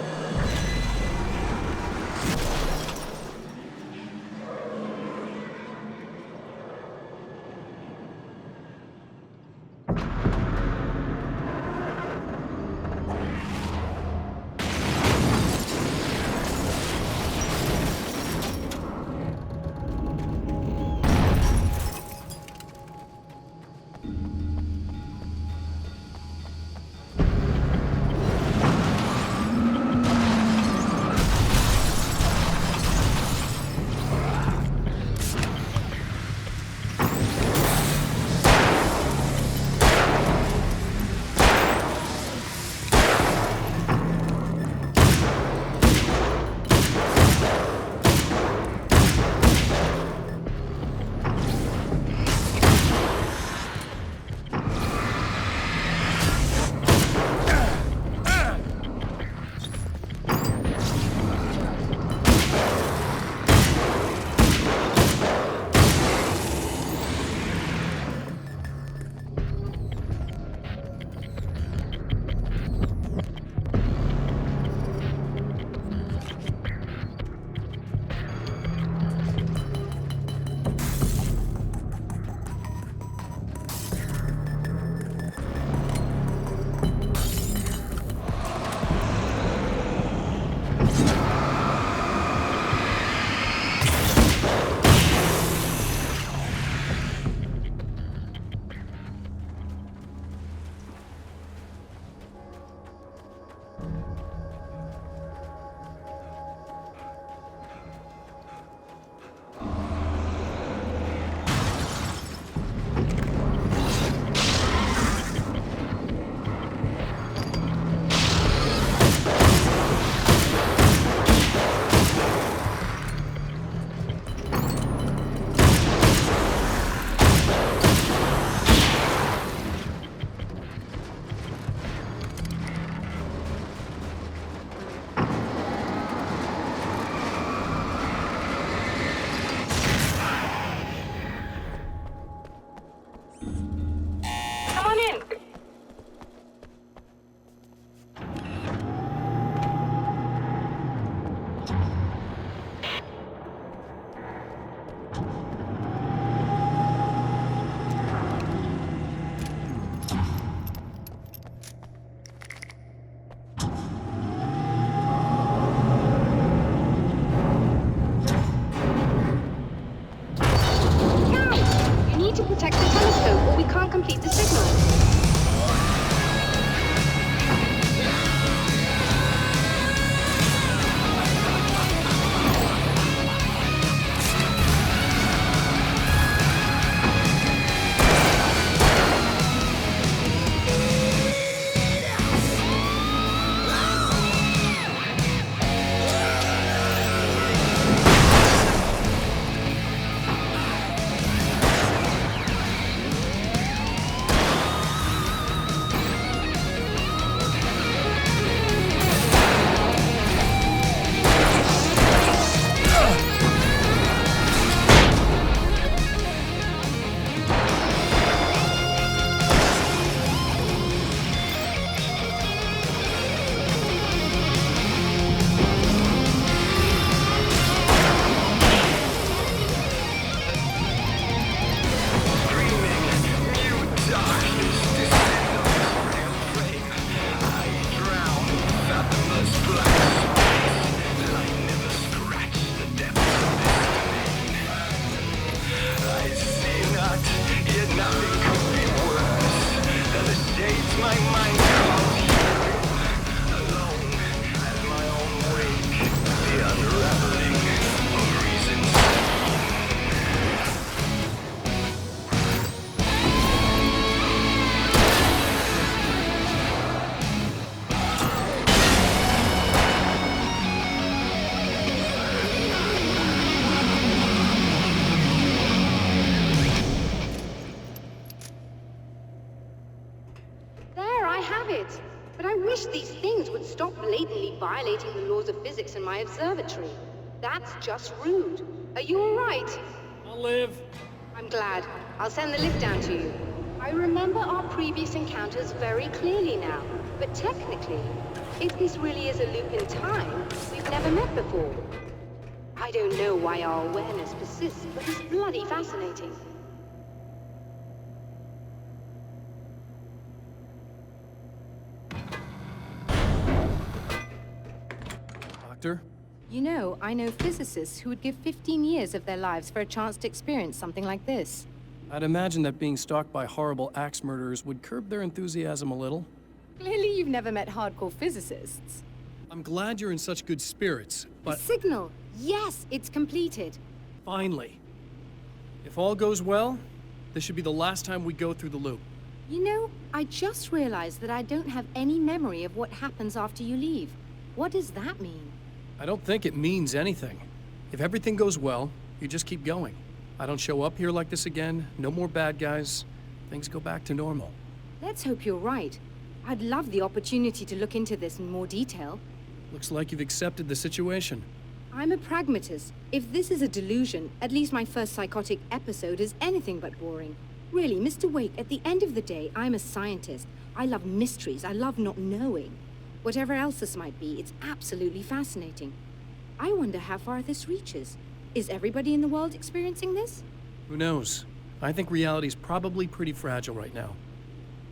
Speaker 8: have it. But I wish these things would stop blatantly violating the laws of physics in my observatory. That's just rude. Are you all right?
Speaker 7: I'll live.
Speaker 8: I'm glad. I'll send the lift down to you. I remember our previous encounters very clearly now. But technically, if this really is a loop in time, we've never met before. I don't know why our awareness persists, but it's bloody fascinating.
Speaker 7: Doctor?
Speaker 9: You know, I know physicists who would give 15 years of their lives for a chance to experience something like this.
Speaker 7: I'd imagine that being stalked by horrible axe murderers would curb their enthusiasm a little.
Speaker 9: Clearly you've never met hardcore physicists.
Speaker 7: I'm glad you're in such good spirits, but...
Speaker 9: The signal! Yes, it's completed.
Speaker 7: Finally. If all goes well, this should be the last time we go through the loop.
Speaker 9: You know, I just realized that I don't have any memory of what happens after you leave. What does that mean?
Speaker 7: I don't think it means anything. If everything goes well, you just keep going. I don't show up here like this again, no more bad guys. Things go back to normal.
Speaker 9: Let's hope you're right. I'd love the opportunity to look into this in more detail.
Speaker 7: Looks like you've accepted the situation.
Speaker 9: I'm a pragmatist. If this is a delusion, at least my first psychotic episode is anything but boring. Really, Mr. Wake, at the end of the day, I'm a scientist. I love mysteries. I love not knowing. Whatever else this might be, it's absolutely fascinating. I wonder how far this reaches. Is everybody in the world experiencing this?
Speaker 7: Who knows? I think reality's probably pretty fragile right now.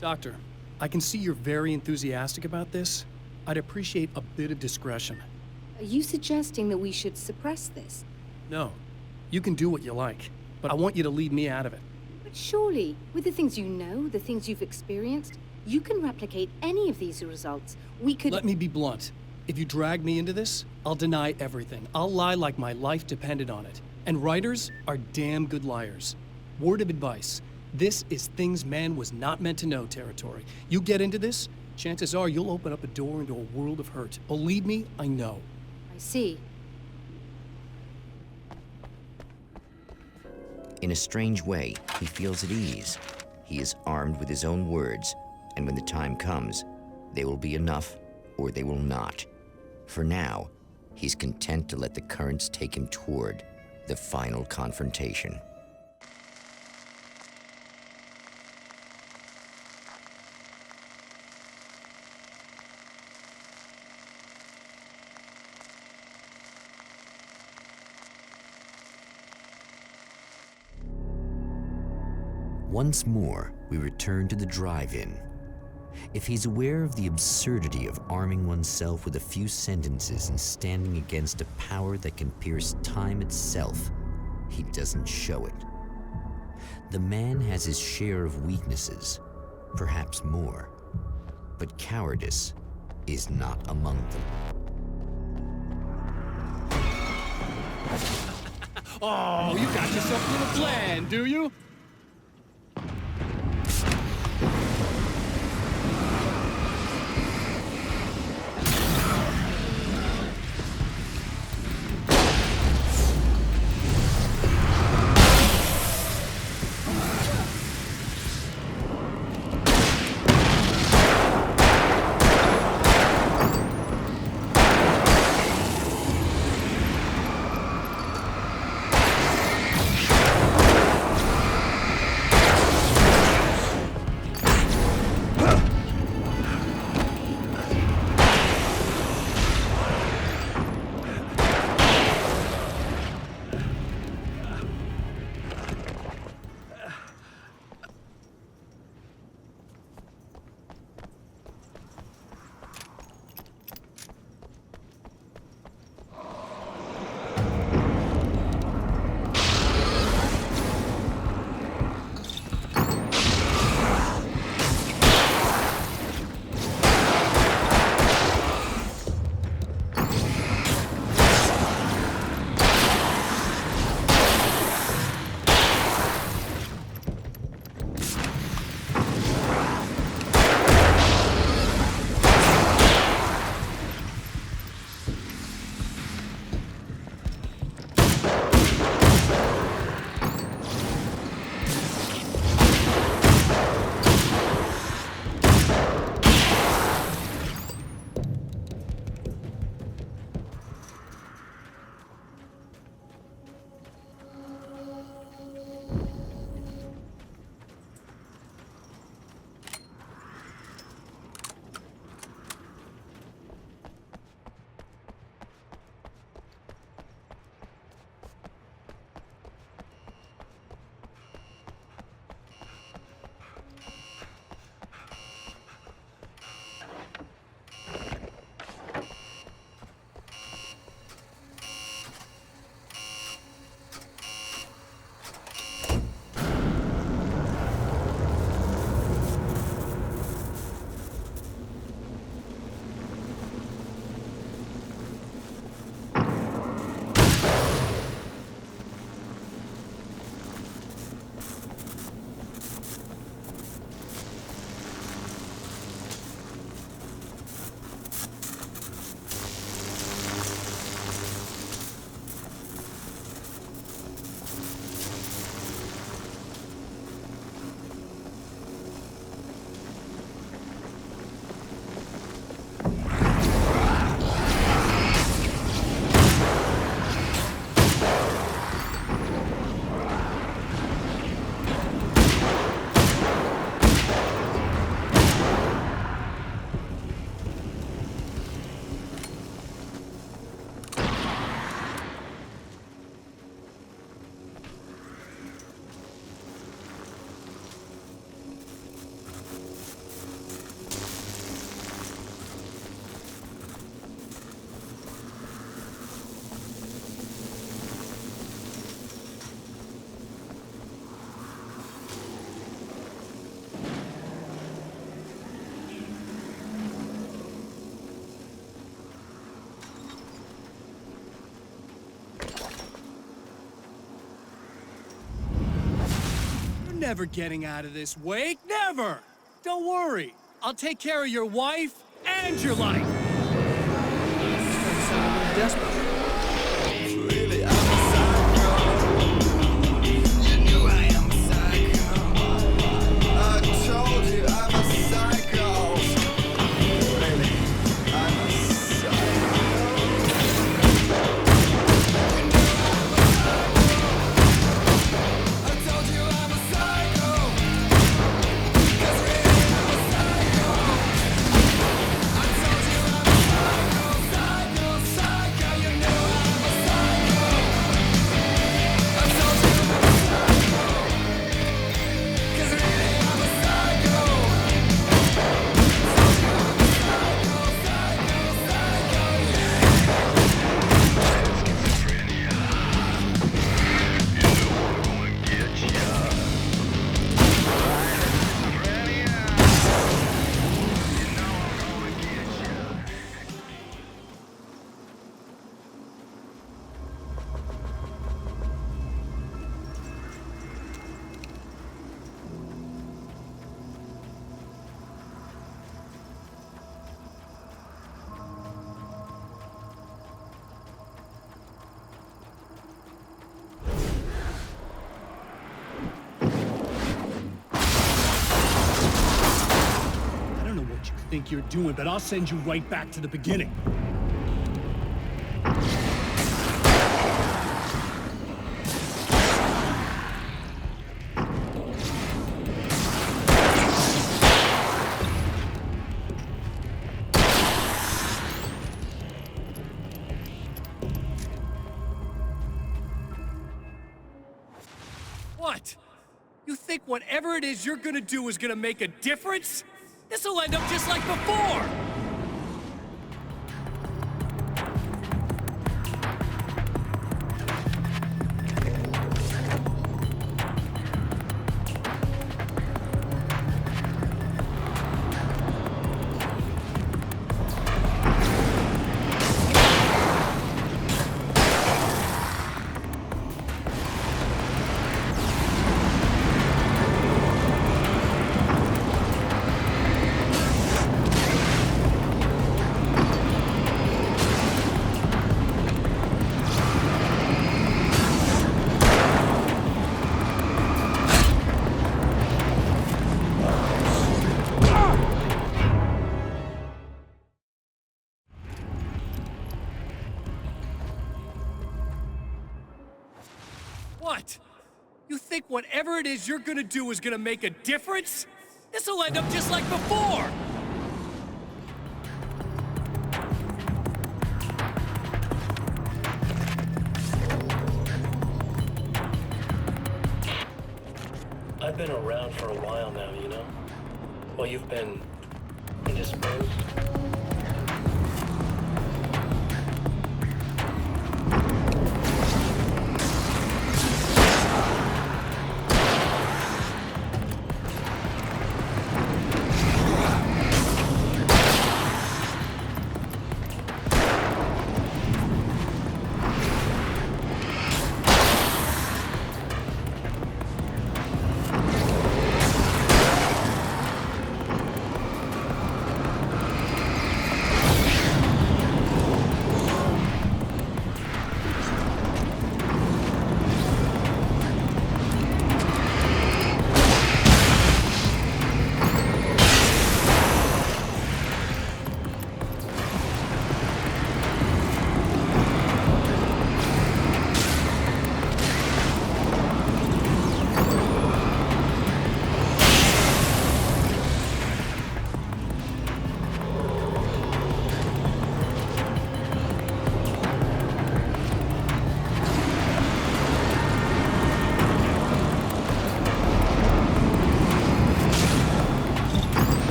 Speaker 7: Doctor, I can see you're very enthusiastic about this. I'd appreciate a bit of discretion.
Speaker 9: Are you suggesting that we should suppress this?
Speaker 7: No. You can do what you like, but I want you to leave me out of it.
Speaker 9: But surely, with the things you know, the things you've experienced, you can replicate any of these results. We could—
Speaker 7: Let me be blunt. If you drag me into this, I'll deny everything. I'll lie like my life depended on it. And writers are damn good liars. Word of advice. This is things man was not meant to know territory. You get into this, chances are you'll open up a door into a world of hurt. Believe me, I know.
Speaker 9: I see.
Speaker 5: In a strange way, he feels at ease. He is armed with his own words, and when the time comes, they will be enough or they will not. For now, he's content to let the currents take him toward the final confrontation. Once more, we return to the drive-in. If he's aware of the absurdity of arming oneself with a few sentences and standing against a power that can pierce time itself, he doesn't show it. The man has his share of weaknesses, perhaps more, but cowardice is not among them.
Speaker 7: Oh, you got yourself a little plan, do you? never getting out of this, Wake. Never! Don't worry. I'll take care of your wife and your life. Desperate.
Speaker 12: Really, I'm a psycho. You knew I am a psycho. I told you I'm a psycho. Really, I'm a psycho. I told you I'm a psycho. 'Cause really I'm a psycho. I told you I'm a psycho, psycho, you know I'm a psycho. I told you I'm a psycho. 'Cause really I'm a psycho.
Speaker 7: I don't know what you think you're doing, but I'll send you right back to the beginning. What? You think whatever it is you're gonna do is gonna make a difference? This'll end up just like before! What? You think whatever it is you're gonna do is gonna make a difference? This'll end up just like before!
Speaker 3: I've been around for a while now, you know? Well, you've been indisposed.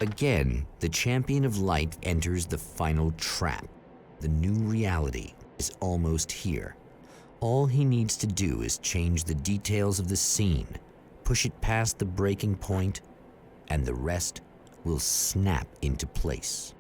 Speaker 5: Again, the champion of light enters the final trap. The new reality is almost here. All he needs to do is change the details of the scene, push it past the breaking point, and the rest will snap into place.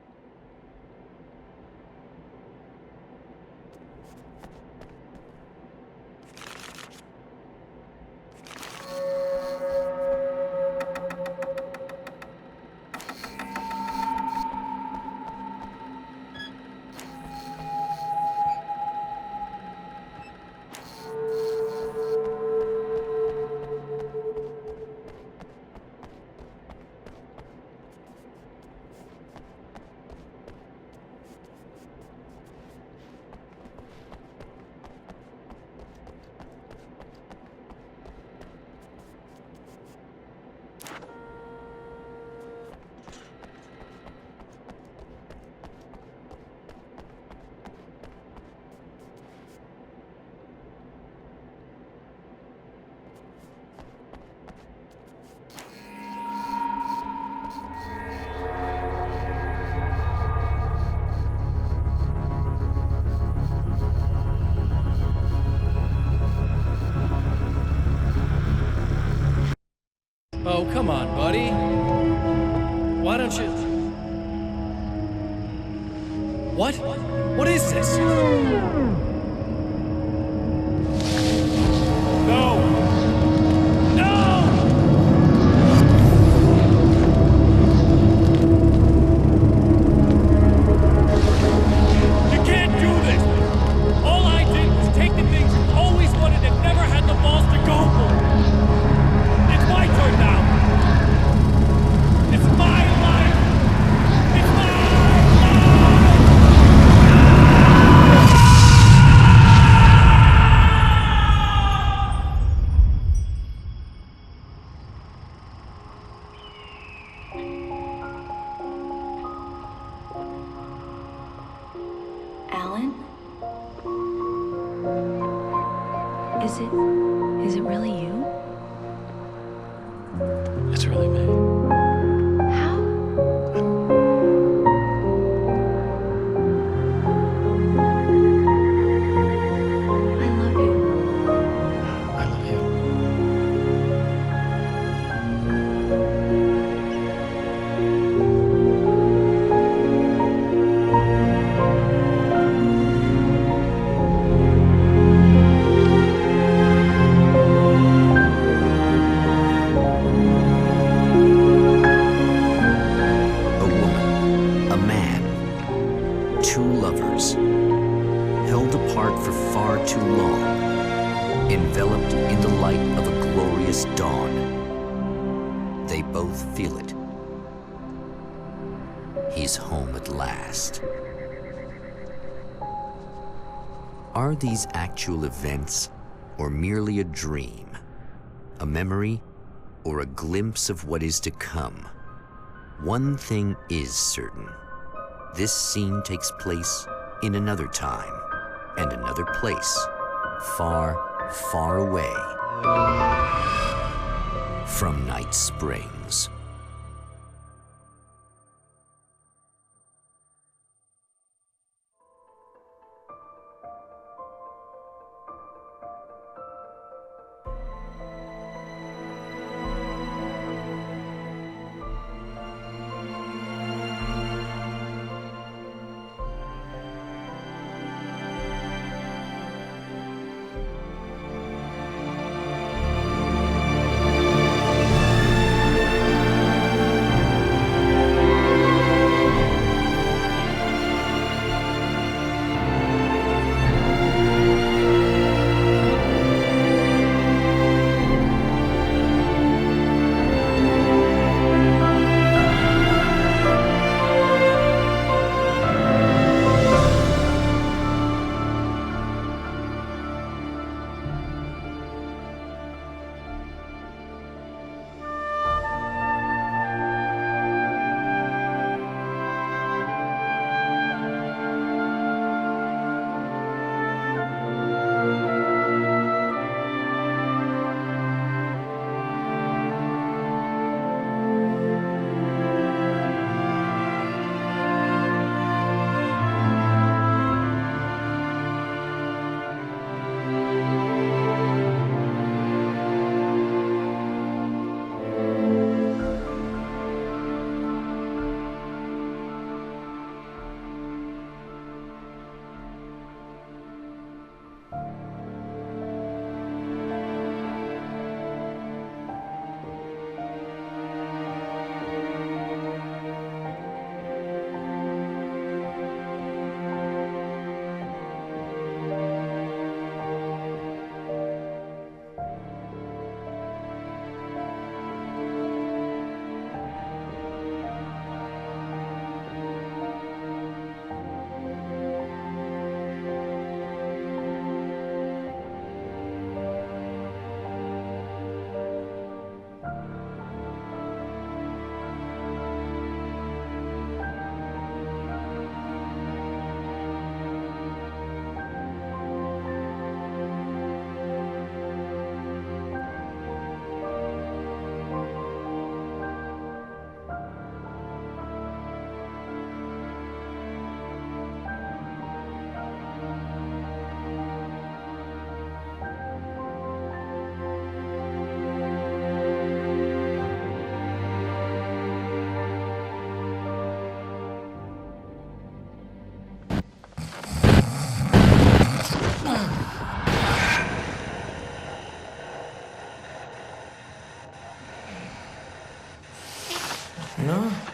Speaker 7: Oh, come on, buddy. Why don't you... What? What is this? No! No! You can't do this! All I did was take the things you always wanted and never had the balls to go for! It's my turn now! It's my life! It's my life!
Speaker 16: Alan? Is it really you?
Speaker 1: It's really me.
Speaker 16: How? I love you.
Speaker 1: I love you.
Speaker 5: A woman, a man, two lovers, held apart for far too long, enveloped in the light of a glorious dawn. They both feel it. He's home at last. Are these actual events, or merely a dream? A memory, or a glimpse of what is to come? One thing is certain. This scene takes place in another time and another place, far, far away from Night Springs.
Speaker 17: No.